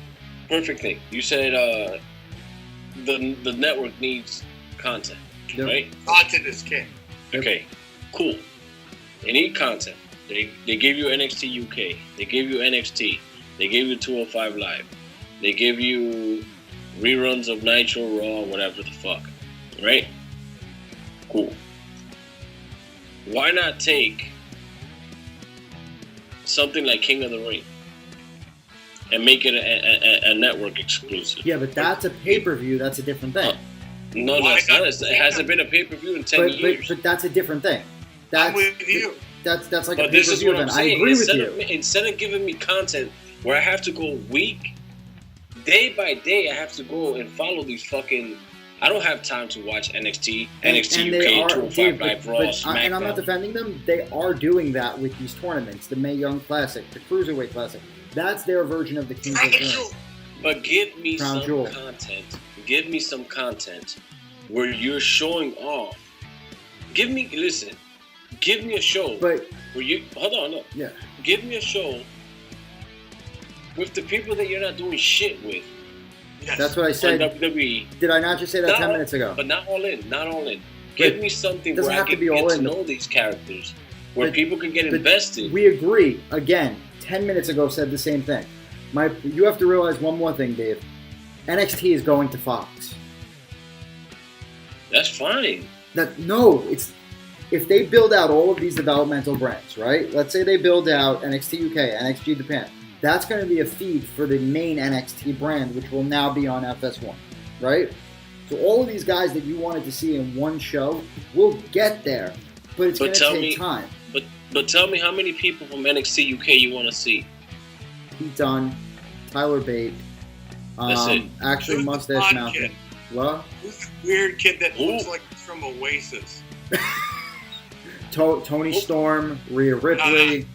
thing. You said the network needs content, right? Content is king. Okay, cool. They need content. They give you NXT UK. They give you NXT. They give you 205 Live. They give you reruns of Nitro, Raw, whatever the fuck, right? Cool. Why not take something like King of the Ring and make it a network exclusive? Yeah, but that's a pay-per-view. That's a different thing. No, that's not. It hasn't been a pay-per-view in 10 years. But that's a different thing. I'm with you. That's like but a this is pay-per-view what I'm event. saying. I agree with you. Instead of giving me content where I have to go day by day, I have to go and follow these fucking... I don't have time to watch NXT UK, 205 Live, Raw, SmackDown. And I'm not defending them. They are doing that with these tournaments. The Mae Young Classic, the Cruiserweight Classic. That's their version of the King's of Ring. But give me some content. Give me some content where you're showing off. Give me a show where you... Hold on, no. Yeah. Give me a show with the people that you're not doing shit with. Yes. That's what I said. WWE. Did I not just say that 10 minutes ago? But not all in. Give me something where I can get to know these characters, where people can get invested. We agree. Again, 10 minutes ago said the same thing. You have to realize one more thing, Dave. NXT is going to Fox. That's fine. It's if they build out all of these developmental brands, right? Let's say they build out NXT UK, NXT Japan. That's going to be a feed for the main NXT brand, which will now be on FS1, right? So all of these guys that you wanted to see in one show will get there, but it's going to take time. But tell me how many people from NXT UK you want to see. Pete Dunne, Tyler Bate, actually Who's the Mustache blonde Mountain. kid? What? Who's the weird kid that looks like he's from Oasis? Tony Storm, Rhea Ripley.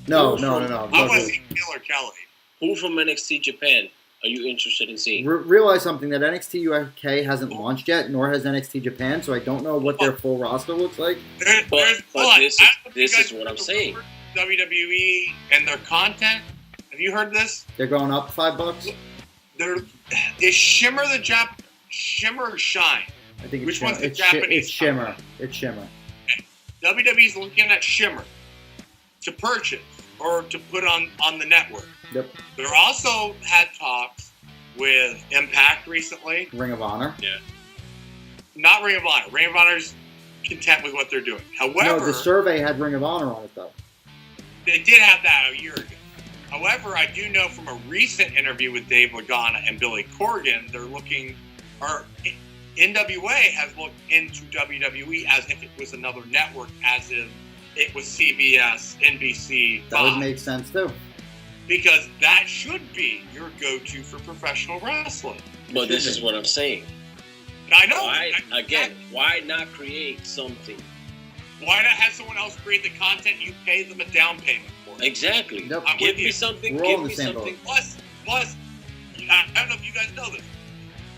No. I want to see Killer Kelly. Who from NXT Japan are you interested in seeing? Realize something, that NXT UK hasn't launched yet, nor has NXT Japan, so I don't know what their full roster looks like. But this is what I'm saying. WWE and their content. Have you heard this? They're going up $5. Is Shimmer or Shine? I think it's Which Shimmer. one's the Japanese? It's Shimmer. It's Shimmer. WWE's looking at Shimmer to purchase or to put on the network. Yep. There also had talks with Impact recently. Ring of Honor. Yeah. Not Ring of Honor. Ring of Honor's content with what they're doing. However, No, the survey had Ring of Honor on it, though. They did have that a year ago. However, I do know from a recent interview with Dave Lagana and Billy Corgan, they're looking, or NWA has looked into WWE as if it was another network, as if it was CBS, NBC, Fox. That would make sense, too. Because that should be your go-to for professional wrestling. But this is what I'm saying. I know. Why not create something? Why not have someone else create the content you pay them a down payment for? Exactly. Yep. Give me something. We're all Give in the me same something. boat. Plus, I don't know if you guys know this.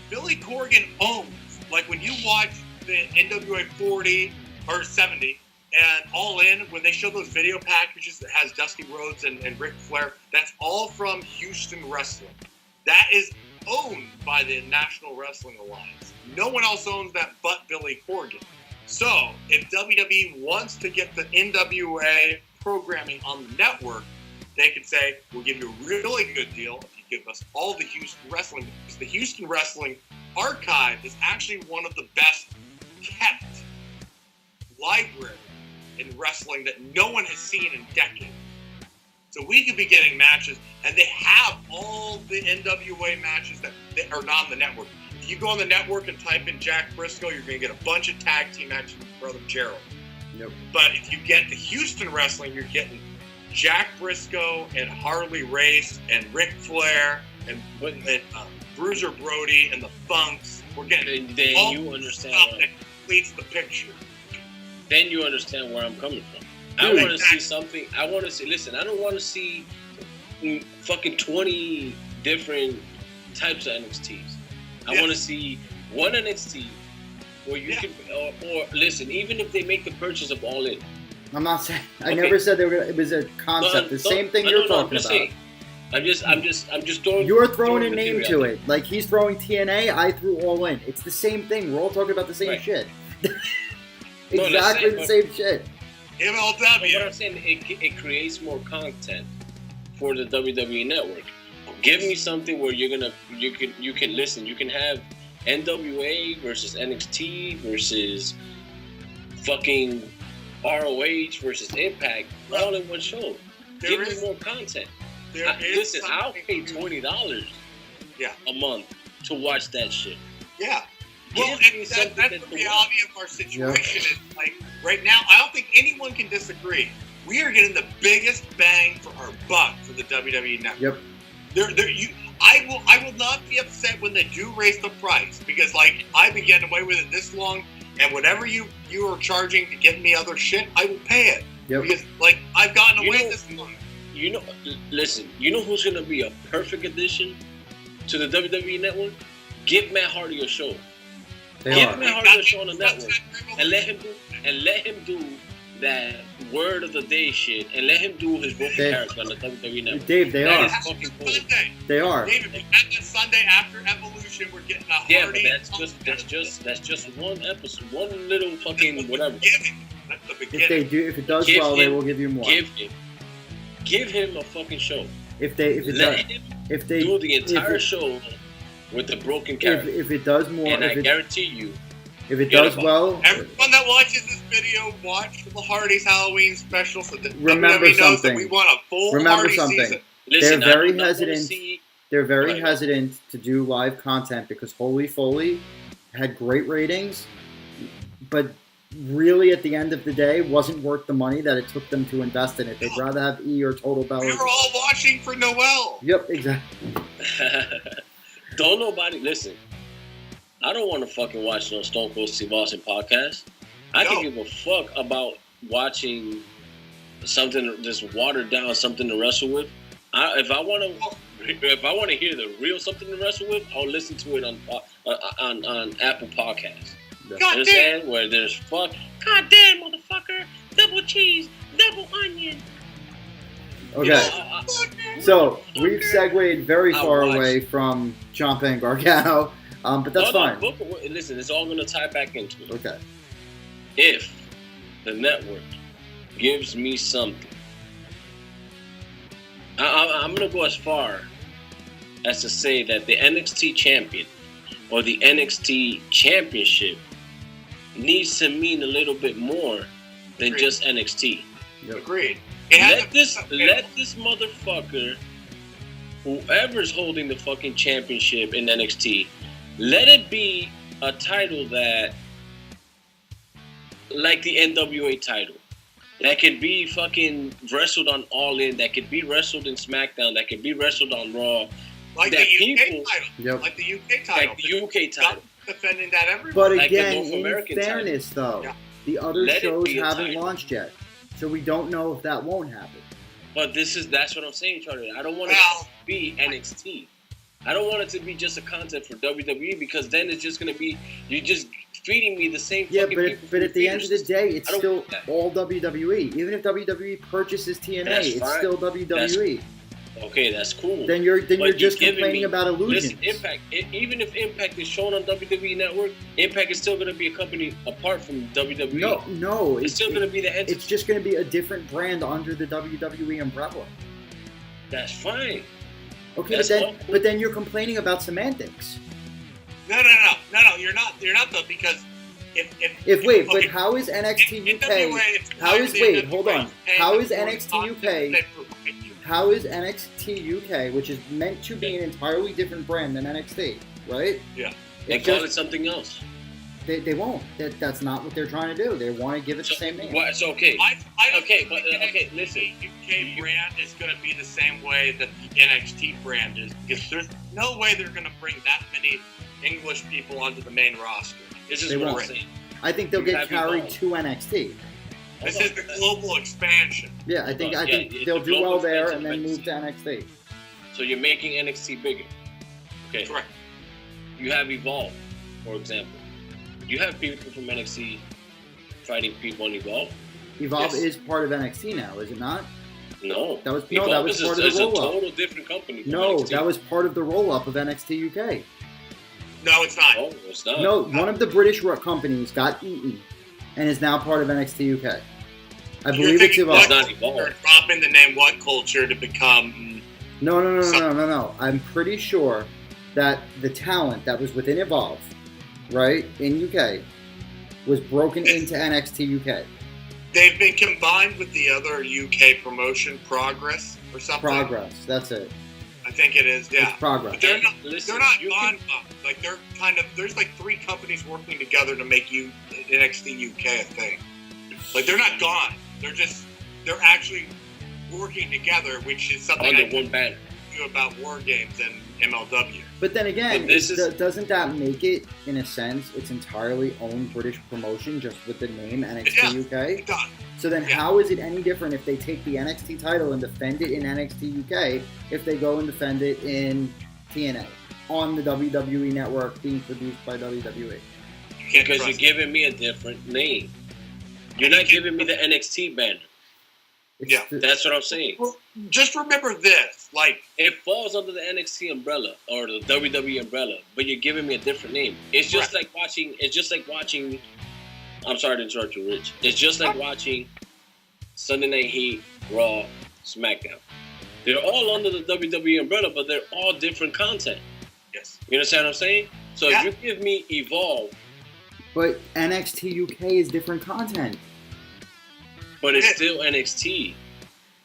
Billy Corgan owns, like when you watch the NWA 40 or 70 and All In, when they show those video packages that has Dusty Rhodes and Ric Flair, that's all from Houston Wrestling. That is owned by the National Wrestling Alliance. No one else owns that but Billy Corgan. So, if WWE wants to get the NWA programming on the network, they could say, we'll give you a really good deal if you give us all the Houston Wrestling. Because the Houston Wrestling archive is actually one of the best kept libraries in wrestling that no one has seen in decades. So we could be getting matches, and they have all the NWA matches that are not on the network. If you go on the network and type in Jack Briscoe, you're going to get a bunch of tag team matches with Brother Gerald. Yep. But if you get the Houston Wrestling, you're getting Jack Briscoe and Harley Race and Ric Flair and Bruiser Brody and the Funks. We're getting Then all you the understand stuff what- that completes the picture. Then you understand where I'm coming from. I want to see something. I want to see. Listen, I don't want to see fucking 20 different types of NXTs. I want to see one NXT where you can, or listen, even if they make the purchase of All In. I'm not saying. I Okay. never said they were. It was a concept. The same thing you're talking about. Saying. I'm just throwing. You're throwing a name material to it. Like he's throwing TNA, I threw All In. It's the same thing. We're all talking about the same Right. shit. No, Exactly the but- same shit. But what MLW. I'm saying, it creates more content for the WWE network. Give me something where you can listen. You can have NWA versus NXT versus fucking ROH versus Impact all in one show. Give me more content. Listen, I'll pay $20 a month to watch that shit. Yeah. Well, Give me and something that's that's the the reality of our situation. Is like right now, I don't think anyone can disagree. We are getting the biggest bang for our buck for the WWE network. Yep. I will not be upset when they do raise the price because like I've been getting away with it this long, and whatever you are charging to get me other shit, I will pay it. Yep. Because like I've gotten away this long. Listen, you know who's gonna be a perfect addition to the WWE network? Give Matt Hardy a show. Give Matt Hardy a show on the network, and let him do that word of the day shit, and let him do his broken character on the WWE network. Dave, they That are. is fucking cool. They are. Dave, if we had that Sunday after Evolution, we're getting a Hardy. Yeah, but that's just one episode, one little fucking whatever. That's the beginning. If it does well, they will give you more. Give him a fucking show. If they do the entire show with the broken character. If it does more, and I guarantee you, if it does well, everyone that watches this video, watch the Hardy's Halloween special. So that remember WWE knows something. that we want a full Remember Hardy something. season. Listen, they're very hesitant. They're very hesitant to do live content because Holy Foley had great ratings, but really, at the end of the day, wasn't worth the money that it took them to invest in it. They'd rather have E or Total Bellas. We were all watching for Noel. Yep, exactly. Don't nobody listen. I don't want to fucking watch no Stone Cold Steve Austin podcast. I can give a fuck about watching something just watered down, something to wrestle with. If I want to hear the real something to wrestle with, I'll listen to it on Apple Podcasts. You understand? Where there's fuck, goddamn motherfucker, double cheese, double onion. Okay, so we've segued very far away from Ciampa and Gargano, but that's fine. Listen, it's all going to tie back into it. Okay. If the network gives me something, I'm going to go as far as to say that the NXT champion or the NXT championship needs to mean a little bit more than just NXT. Yep. Agreed. Let this motherfucker, whoever's holding the fucking championship in NXT, let it be a title that, like the NWA title, that could be fucking wrestled on All In, that could be wrestled in SmackDown, that could be wrestled on Raw. Like the UK title. Yep. Like the UK title. Like the UK title. Defending that everywhere. But Like the again, North in American fairness, though, the other Let it shows be a haven't title. launched yet, so we don't know if that won't happen. But that's what I'm saying, Charlie. I don't want it to be NXT. I don't want it to be just a content for WWE, because then it's just going to be, you're just feeding me the same fucking people. But at the end of the day, it's still want that. all WWE. Even if WWE purchases TNA, That's it's fine. still WWE. Okay, that's cool. Then you're But just giving complaining me- about illusions. Listen, Impact, even if Impact is shown on WWE Network, Impact is still going to be a company apart from WWE. No, It's still going to be the entity. It's just going to be a different brand under the WWE umbrella. That's fine. Okay, but then you're complaining about semantics. No, you're not though, because But how is NXT UK? How is NXT UK? How is NXT UK, which is meant to be an entirely different brand than NXT, right? Yeah. They call it something else. They won't. That's not what they're trying to do. They want to give it the same name. Well, it's okay. I don't think the okay, listen. UK brand is going to be the same way that the NXT brand is, because there's no way they're going to bring that many English people onto the main roster. This is They what won't. I'm saying. I think they'll get carried to NXT. This is the global expansion. Yeah, I think it's they'll the do well global there expansion and then of move to NXT. So you're making NXT bigger. Okay. Correct. You have Evolve, for example. You have people from NXT fighting people on Evolve. Evolve Yes. is part of NXT now, is it not? No. That was Evolve part is of the a roll-up. total different company. From No, NXT. that was part of the roll-up of NXT UK. No, it's not. Oh, it's not. No, one of the British companies got eaten and is now part of NXT UK. I believe it's Evolve. It's not Evolve. They're dropping the name What Culture to become. No. I'm pretty sure that the talent that was within Evolve, right, in UK, was broken into NXT UK. They've been combined with the other UK promotion, Progress or something. Progress, that's it. I think it is. Yeah. It's Progress. But they're not. Listen, They're not you gone. Like they're kind of. There's like 3 companies working together to make NXT UK a thing. Like they're not gone. They're actually working together, which is something under one banner. do about War Games and MLW. But then again, But doesn't that make it, in a sense, its entirely own British promotion just with the name NXT UK? It does. So then how is it any different if they take the NXT title and defend it in NXT UK if they go and defend it in TNA on the WWE network being produced by WWE? Because you're giving me a different name. You're not giving me the NXT banner. Yeah. That's what I'm saying. Well, just remember this. Like, It falls under the NXT umbrella or the WWE umbrella, but you're giving me a different name. It's just like watching. It's just like watching. I'm sorry to interrupt you, Rich. It's just like watching Sunday Night Heat, Raw, SmackDown. They're all under the WWE umbrella, but they're all different content. yes. You understand what I'm saying? So if you give me Evolve, But NXT UK is different content. but it's still NXT.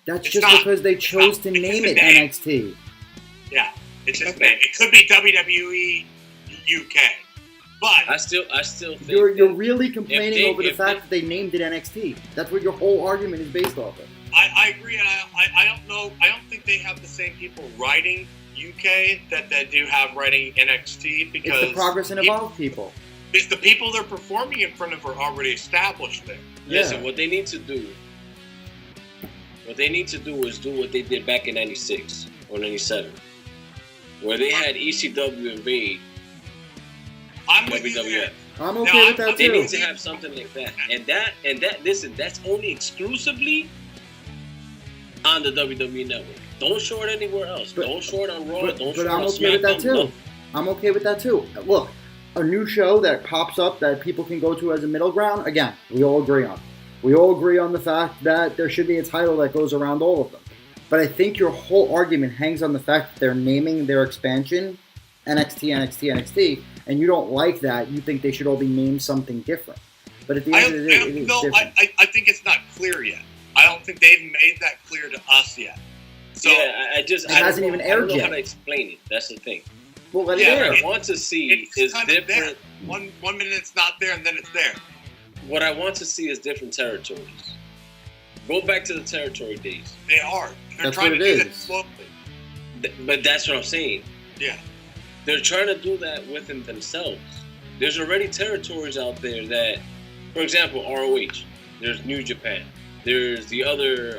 That's It's just not. because they It's chose not. to It's name just it a name. NXT. Yeah. It's just name. It could be WWE UK. But I still think you're really complaining over the if fact that they named it NXT. That's what your whole argument is based off of. I agree, and I don't know. I don't think they have the same people writing UK that they do have writing NXT because It's the Progress and Evolve people. It's the people they're performing in front of are already established there. Listen, what they need to do is do what they did back in '96 or '97, where they had ECW invade I'm with you there. WWF. I'm okay with that They too. need to have something like that, and that. Listen, that's only exclusively on the WWE network. Don't show it anywhere else. Don't show it on Raw. Don't show it on I'm okay with that SmackDown. too. No. I'm okay with that too. Look, a new show that pops up that people can go to as a middle ground. Again, we all agree on. We all agree on the fact that there should be a title that goes around all of them. But I think your whole argument hangs on the fact that they're naming their expansion NXT, and you don't like that. You think they should all be named something different. But at the end of the day, it is different. I think it's not clear yet. I don't think they've made that clear to us yet. So, yeah, I hasn't even aired I don't know yet. how to explain it. That's the thing. Well, let it What air. I want to see is different. There. One minute it's not there, and then it's there. What I want to see is different territories. Go back to the territory days. They are. They're That's trying what to it do is. that slowly. But that's what I'm saying. Yeah. They're trying to do that within themselves. There's already territories out there that, for example, ROH. There's New Japan. There's the other.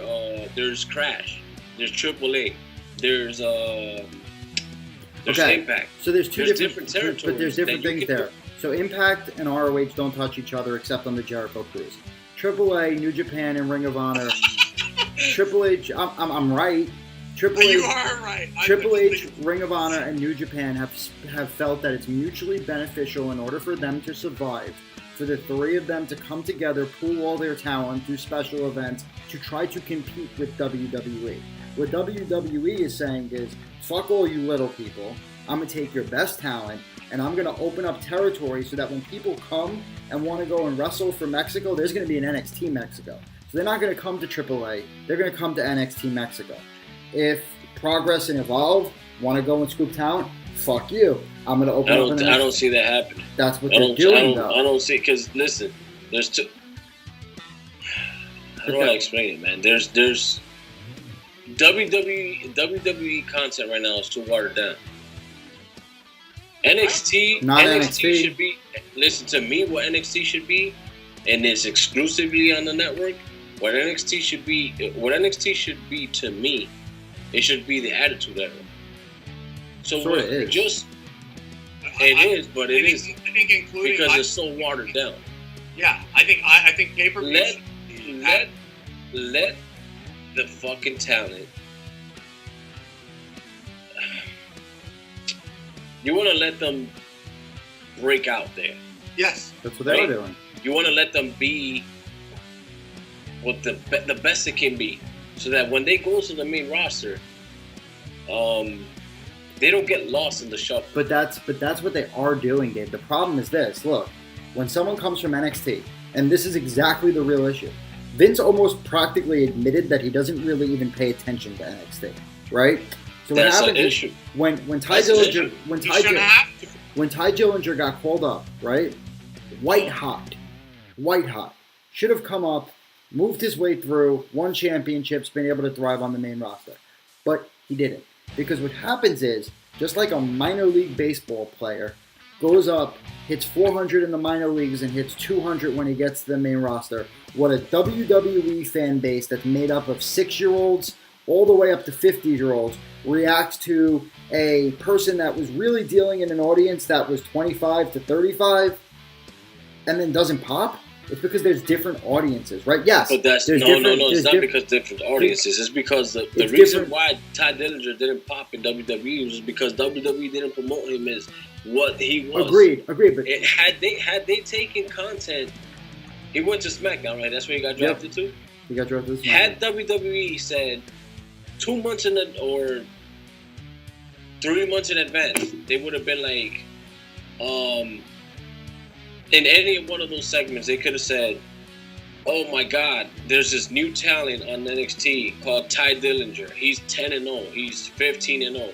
There's Crash. There's AAA. There's Impact. So there's different different territories, but there's different that you things can there. So Impact and ROH don't touch each other except on the Jericho Cruise. AAA, New Japan, and Ring of Honor. Triple H, I'm right. Triple You H, are right. Triple H, Ring of Honor, and New Japan have felt that it's mutually beneficial in order for them to survive, for the three of them to come together, pool all their talent, do special events to try to compete with WWE. What WWE is saying is, fuck all you little people. I'm going to take your best talent, and I'm going to open up territory so that when people come and want to go and wrestle for Mexico, there's going to be an NXT Mexico. So they're not going to come to AAA. They're going to come to NXT Mexico. If Progress and Evolve want to go and scoop talent, fuck you. I'm going to open up an NXT. I don't see that happening. That's what they're doing, though. I don't see, because listen, there's two. How do I explain it, man? There's WWE content right now is too watered down. NXT should be. Listen to me. What NXT should be, and it's exclusively on the network. What NXT should be to me, it should be the Attitude Era. So it is. It is, but it is I think including because it's so watered down. Yeah, I think pay-per-view. Let the fucking talent. You want to let them break out there. Yes, that's what they're doing. You want to let them be what the best it can be, so that when they go to the main roster, they don't get lost in the shuffle. But that's what they are doing, Dave. The problem is this. Look, when someone comes from NXT, and this is exactly the real issue, Vince almost practically admitted that he doesn't really even pay attention to NXT, right? So what happens is when Ty Dillinger got called up, right? White hot, should have come up, moved his way through, won championships, been able to thrive on the main roster, but he didn't. Because what happens is, just like a minor league baseball player goes up, hits 400 in the minor leagues and hits 200 when he gets to the main roster, what a WWE fan base that's made up of 6-year-olds all the way up to 50-year-olds reacts to a person that was really dealing in an audience that was 25 to 35 and then doesn't pop. It's because there's different audiences, right? Yes. But that's no. It's not because different audiences. It's because the reason why Ty Dillinger didn't pop in WWE was because WWE didn't promote him as what he was. Agreed. But had they taken content, he went to SmackDown, right? That's where he got drafted to. He got drafted to SmackDown. Had WWE said 2 months or 3 months in advance, they would have been like, in any one of those segments, they could have said, "Oh my God, there's this new talent on NXT called Ty Dillinger. He's 10-0. He's 15-0.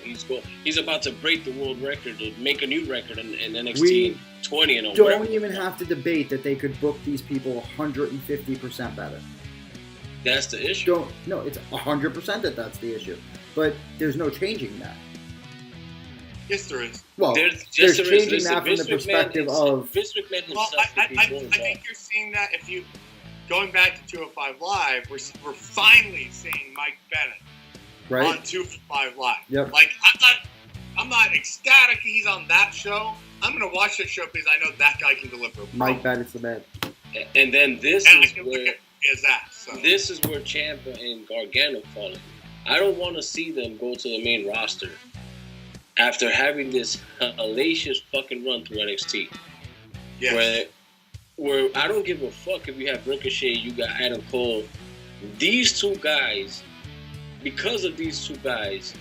He's about to break the world record to make a new record in NXT." 20 and 0. Don't even have to debate that they could book these people 150% better. That's the issue. No, it's 100% that's the issue. But there's no changing that. Yes, there is. Well, there's changing that from the perspective of Vince McMahon himself. Well, I think you're seeing that if you going back to 205 Live, we're finally seeing Mike Bennett on 205 Live. Yep. Like I'm not ecstatic he's on that show. I'm gonna watch that show because I know that guy can deliver. Mike Bennett's the man. And then this is where Ciampa and Gargano fall in. I don't want to see them go to the main roster after having this hellacious fucking run through NXT. Yes. Where I don't give a fuck if you have Ricochet, you got Adam Cole. These two guys, because of these two guys,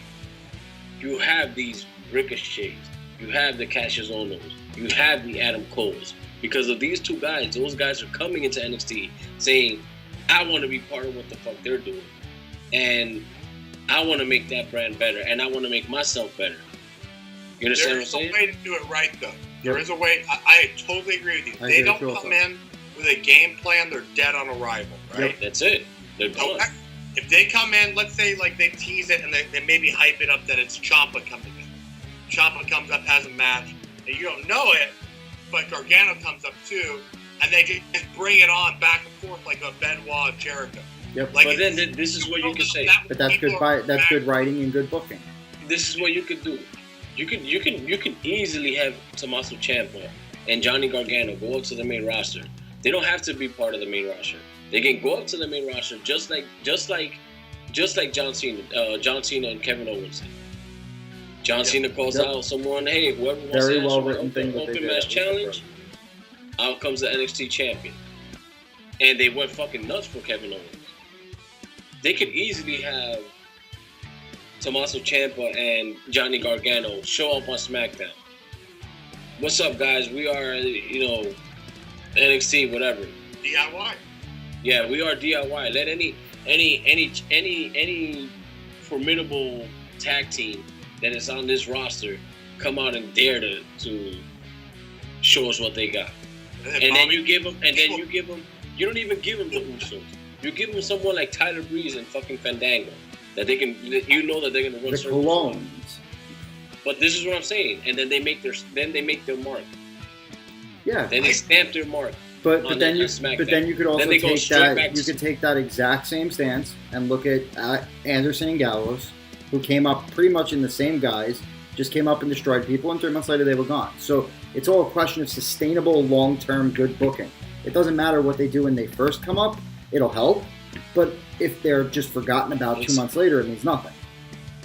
you have these Ricochets, you have the Cassius Ohnos, you have the Adam Coles. Because of these two guys, those guys are coming into NXT saying, I want to be part of what the fuck they're doing. And I want to make that brand better, and I want to make myself better. You understand what I'm saying? There's a way to do it right, though. There is a way. I totally agree with you. They don't come in with a game plan. They're dead on arrival, right? Yep. That's it. They're gone. If they come in, let's say like they tease it and they maybe hype it up that it's Ciampa coming in. Ciampa comes up, has a match, and you don't know it, but Gargano comes up too, and they just bring it on back and forth like a Benoit Jericho. Yep. Like, but then this is what you can say. But that's good. That's good writing and good booking. This is what you could do. You can easily have Tomasso Ciampa and Johnny Gargano go up to the main roster. They don't have to be part of the main roster. They can go up to the main roster just like John Cena and Kevin Owens. John Cena calls out someone, hey, whoever wants to open match challenge, out comes the NXT champion. And they went fucking nuts for Kevin Owens. They could easily have Tomasso Ciampa and Johnny Gargano show up on SmackDown. What's up, guys? We are, NXT, whatever. DIY. Yeah, we are DIY. Let any formidable tag team that is on this roster come out and dare to show us what they got. And then you give them. You don't even give them the Usos. You give them someone like Tyler Breeze and fucking Fandango that they can. You know that they're gonna run the clones. But this is what I'm saying. And then they make their mark. Yeah. Then they stamp their mark. But then you could also take that. You could take that exact same stance and look at Anderson and Gallows, who came up pretty much in the same guise, just came up and destroyed people, and 3 months later they were gone. So it's all a question of sustainable, long-term, good booking. It doesn't matter what they do when they first come up; it'll help. But if they're just forgotten about 2 months later, it means nothing.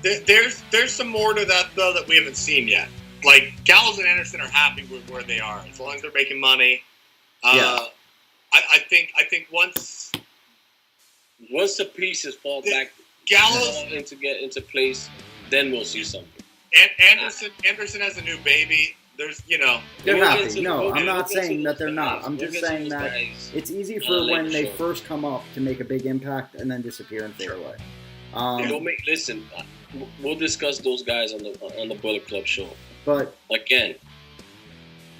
There's some more to that though that we haven't seen yet. Like Gallows and Anderson are happy with where they are as long as they're making money. I think once the pieces fall back into place, then we'll see something. Anderson has a new baby. There's they're happy. No, I'm not saying that they're not. I'm just saying that it's easy for when they first come up to make a big impact and then disappear and fade away. Listen, we'll discuss those guys on the Bullet Club show. But again,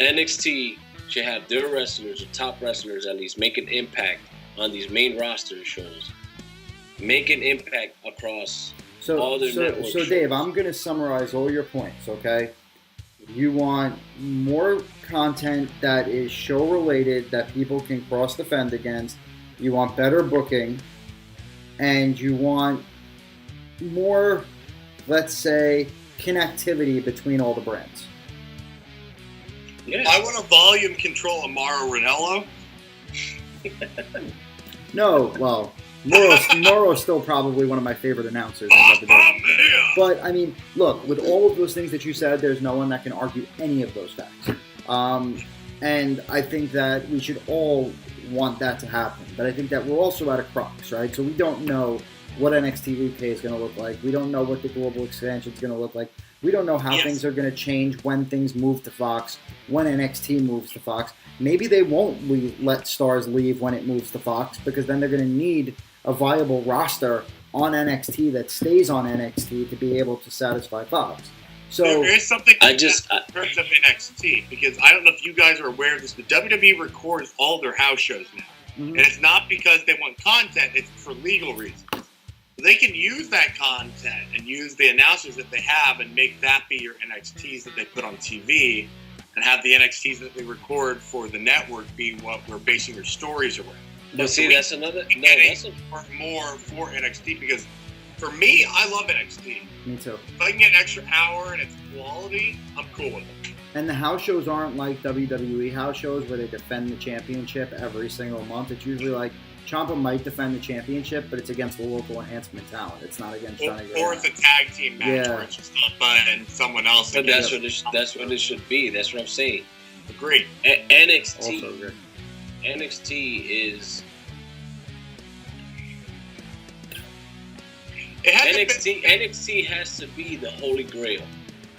NXT should have their wrestlers, the top wrestlers at least, make an impact on these main roster shows. Make an impact across all their network shows. Dave, I'm going to summarize all your points, okay? You want more content that is show-related that people can cross-defend against. You want better booking. And you want more, let's say, connectivity between all the brands. Yeah. I want to volume control Amaro Ranello. No, well, Moro's still probably one of my favorite announcers. But, I mean, look, with all of those things that you said, there's no one that can argue any of those facts. And I think that we should all want that to happen. But I think that we're also at a crux, right? So we don't know what NXT UK is going to look like. We don't know what the global expansion is going to look like. We don't know how things are going to change when things move to Fox, when NXT moves to Fox. Maybe they won't let stars leave when it moves to Fox because then they're going to need a viable roster on NXT that stays on NXT to be able to satisfy Fox. So there is something in terms of NXT, because I don't know if you guys are aware of this, but WWE records all their house shows now. And it's not because they want content, it's for legal reasons. They can use that content and use the announcers that they have and make that be your NXTs that they put on TV, and have the NXTs that they record for the network be what we're basing your stories around. But see, that's another... more for NXT, because for me, I love NXT. Me too. If I can get an extra hour and it's quality, I'm cool with it. And the house shows aren't like WWE house shows where they defend the championship every single month. It's usually like Ciampa might defend the championship, but it's against the local enhancement talent. It's not against Johnny Gargano. Or it's a tag team match where it's just Ciampa and someone else. But that's what it should be. That's what I'm saying. Agreed. NXT. Also agree. NXT is... NXT has to be the holy grail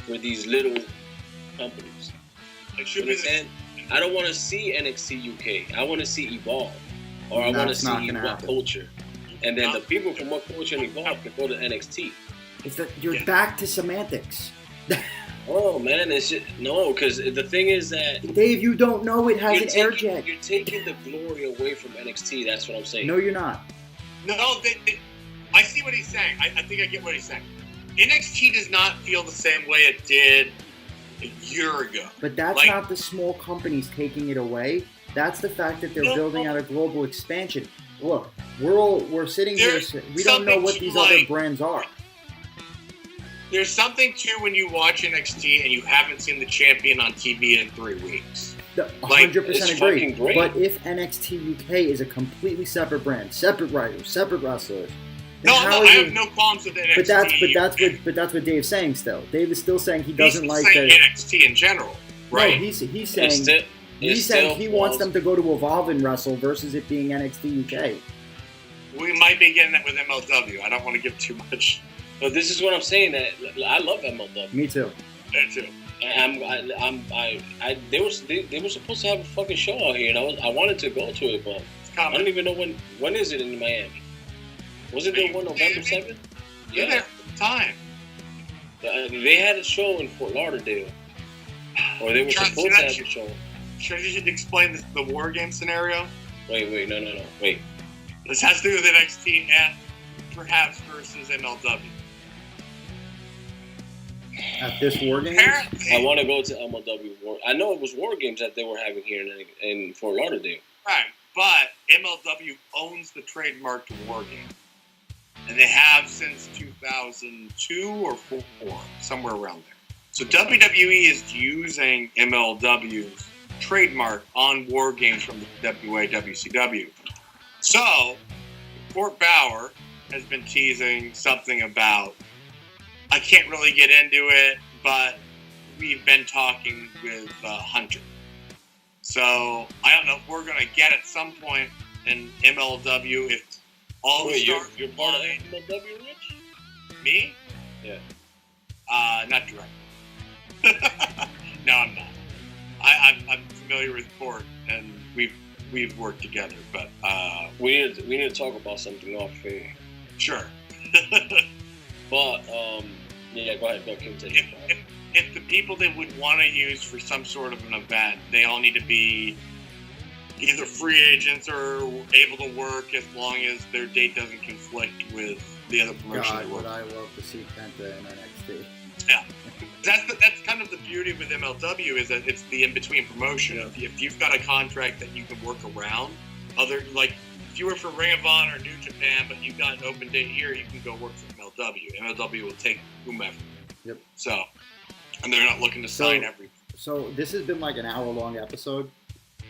for these little companies. I don't want to see NXT UK. I want to see Evolve. Or I want to see What Culture. And then the people from What Culture and Evolve can go to NXT. You're back to semantics. Oh, man. It's just... No, because the thing is that... Dave, you don't know it has an air jet. You're taking the glory away from NXT. That's what I'm saying. No, you're not. No, I see what he's saying. I think I get what he's saying. NXT does not feel the same way it did a year ago. But that's not the small companies taking it away. That's the fact that they're building out a global expansion. Look, we're sitting here. We don't know what these other brands are. There's something too when you watch NXT and you haven't seen the champion on TV in 3 weeks. 100% agree. But if NXT UK is a completely separate brand, separate writers, separate wrestlers. No, I have no qualms with NXT. But that's what Dave's saying still. Dave is still saying he doesn't like NXT in general, right? No, he's saying he wants them to go to Evolve and wrestle versus it being NXT UK. We might be getting that with MLW. I don't want to give too much. But this is what I'm saying. That I love MLW. Me too. Me too. They were supposed to have a fucking show out here, and I wanted to go to it, but I don't even know when is it in Miami. Was it the one November 7th? Yeah, there at the time. They had a show in Fort Lauderdale, or they were supposed to have a show. Should you explain the War Game scenario? Wait, no, wait. This has to do with NXT and perhaps versus MLW. At this War Games? I want to go to MLW War. I know it was War Games that they were having here in Fort Lauderdale. Right, but MLW owns the trademark to War Games. And they have since 2002 or 4, somewhere around there. So WWE is using MLW's trademark on War Games from the WCW. So, Court Bauer has been teasing something about, I can't really get into it, but we've been talking with Hunter. So, I don't know if we're going to get at some point in MLW, if all the stars... You're part of MLW, Rich? Me? Yeah. Not directly. No, I'm not. I'm familiar with Court, and we've worked together, but we need to talk about something off here. Sure. But yeah, go ahead. Continue. If the people they would want to use for some sort of an event, they all need to be either free agents or able to work as long as their date doesn't conflict with the other promotion. God, would I love to see Penta in NXT. Yeah. That's kind of the beauty with MLW is that it's the in-between promotion. If you've got a contract that you can work around, if you were for Ring of Honor or New Japan, but you've got an open date here, you can go work for MLW. MLW will take whomever. Yep. So, and they're not looking to sign everybody. So this has been like an hour-long episode.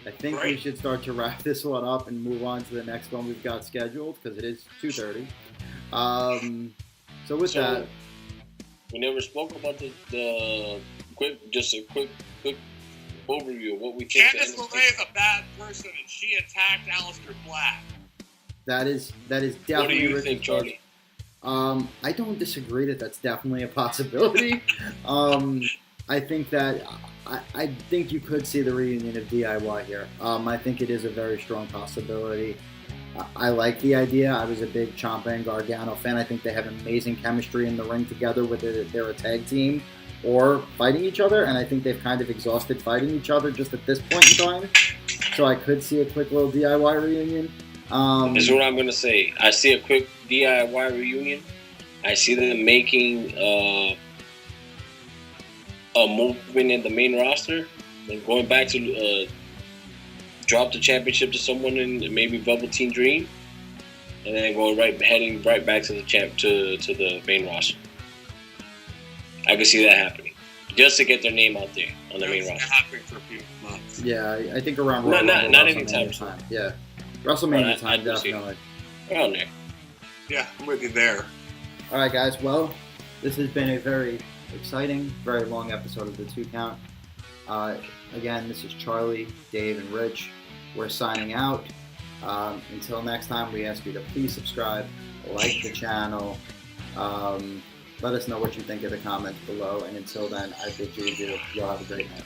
I think we should start to wrap this one up and move on to the next one we've got scheduled because it is 2:30. So with that, we never spoke about the quick overview of what we think. Candice LeRae is a bad person, and she attacked Alesteir Black. That is definitely. What do you think, Charlie? I don't disagree that that's definitely a possibility. I think that I think you could see the reunion of DIY here. I think it is a very strong possibility. I like the idea. I was a big Ciampa and Gargano fan. I think they have amazing chemistry in the ring together, whether they're a tag team or fighting each other. And I think they've kind of exhausted fighting each other just at this point in time. So I could see a quick little DIY reunion. This is what I'm going to say. I see a quick DIY reunion. I see them making a movement in the main roster and going back to drop the championship to someone in maybe Velveteen Dream, and then heading right back to the main roster. I could see that happening, just to get their name out there on the main roster. Happening for a few months. Yeah, I think around not WrestleMania anytime time. Yeah, WrestleMania time definitely. Around there. Yeah, I'm with you there. All right, guys. Well, this has been a very exciting, very long episode of the 2 Count. Again, this is Charlie, Dave, and Rich. We're signing out. Until next time, we ask you to please subscribe, like the channel. Let us know what you think in the comments below. And until then, I bid you adieu. Y'all have a great night.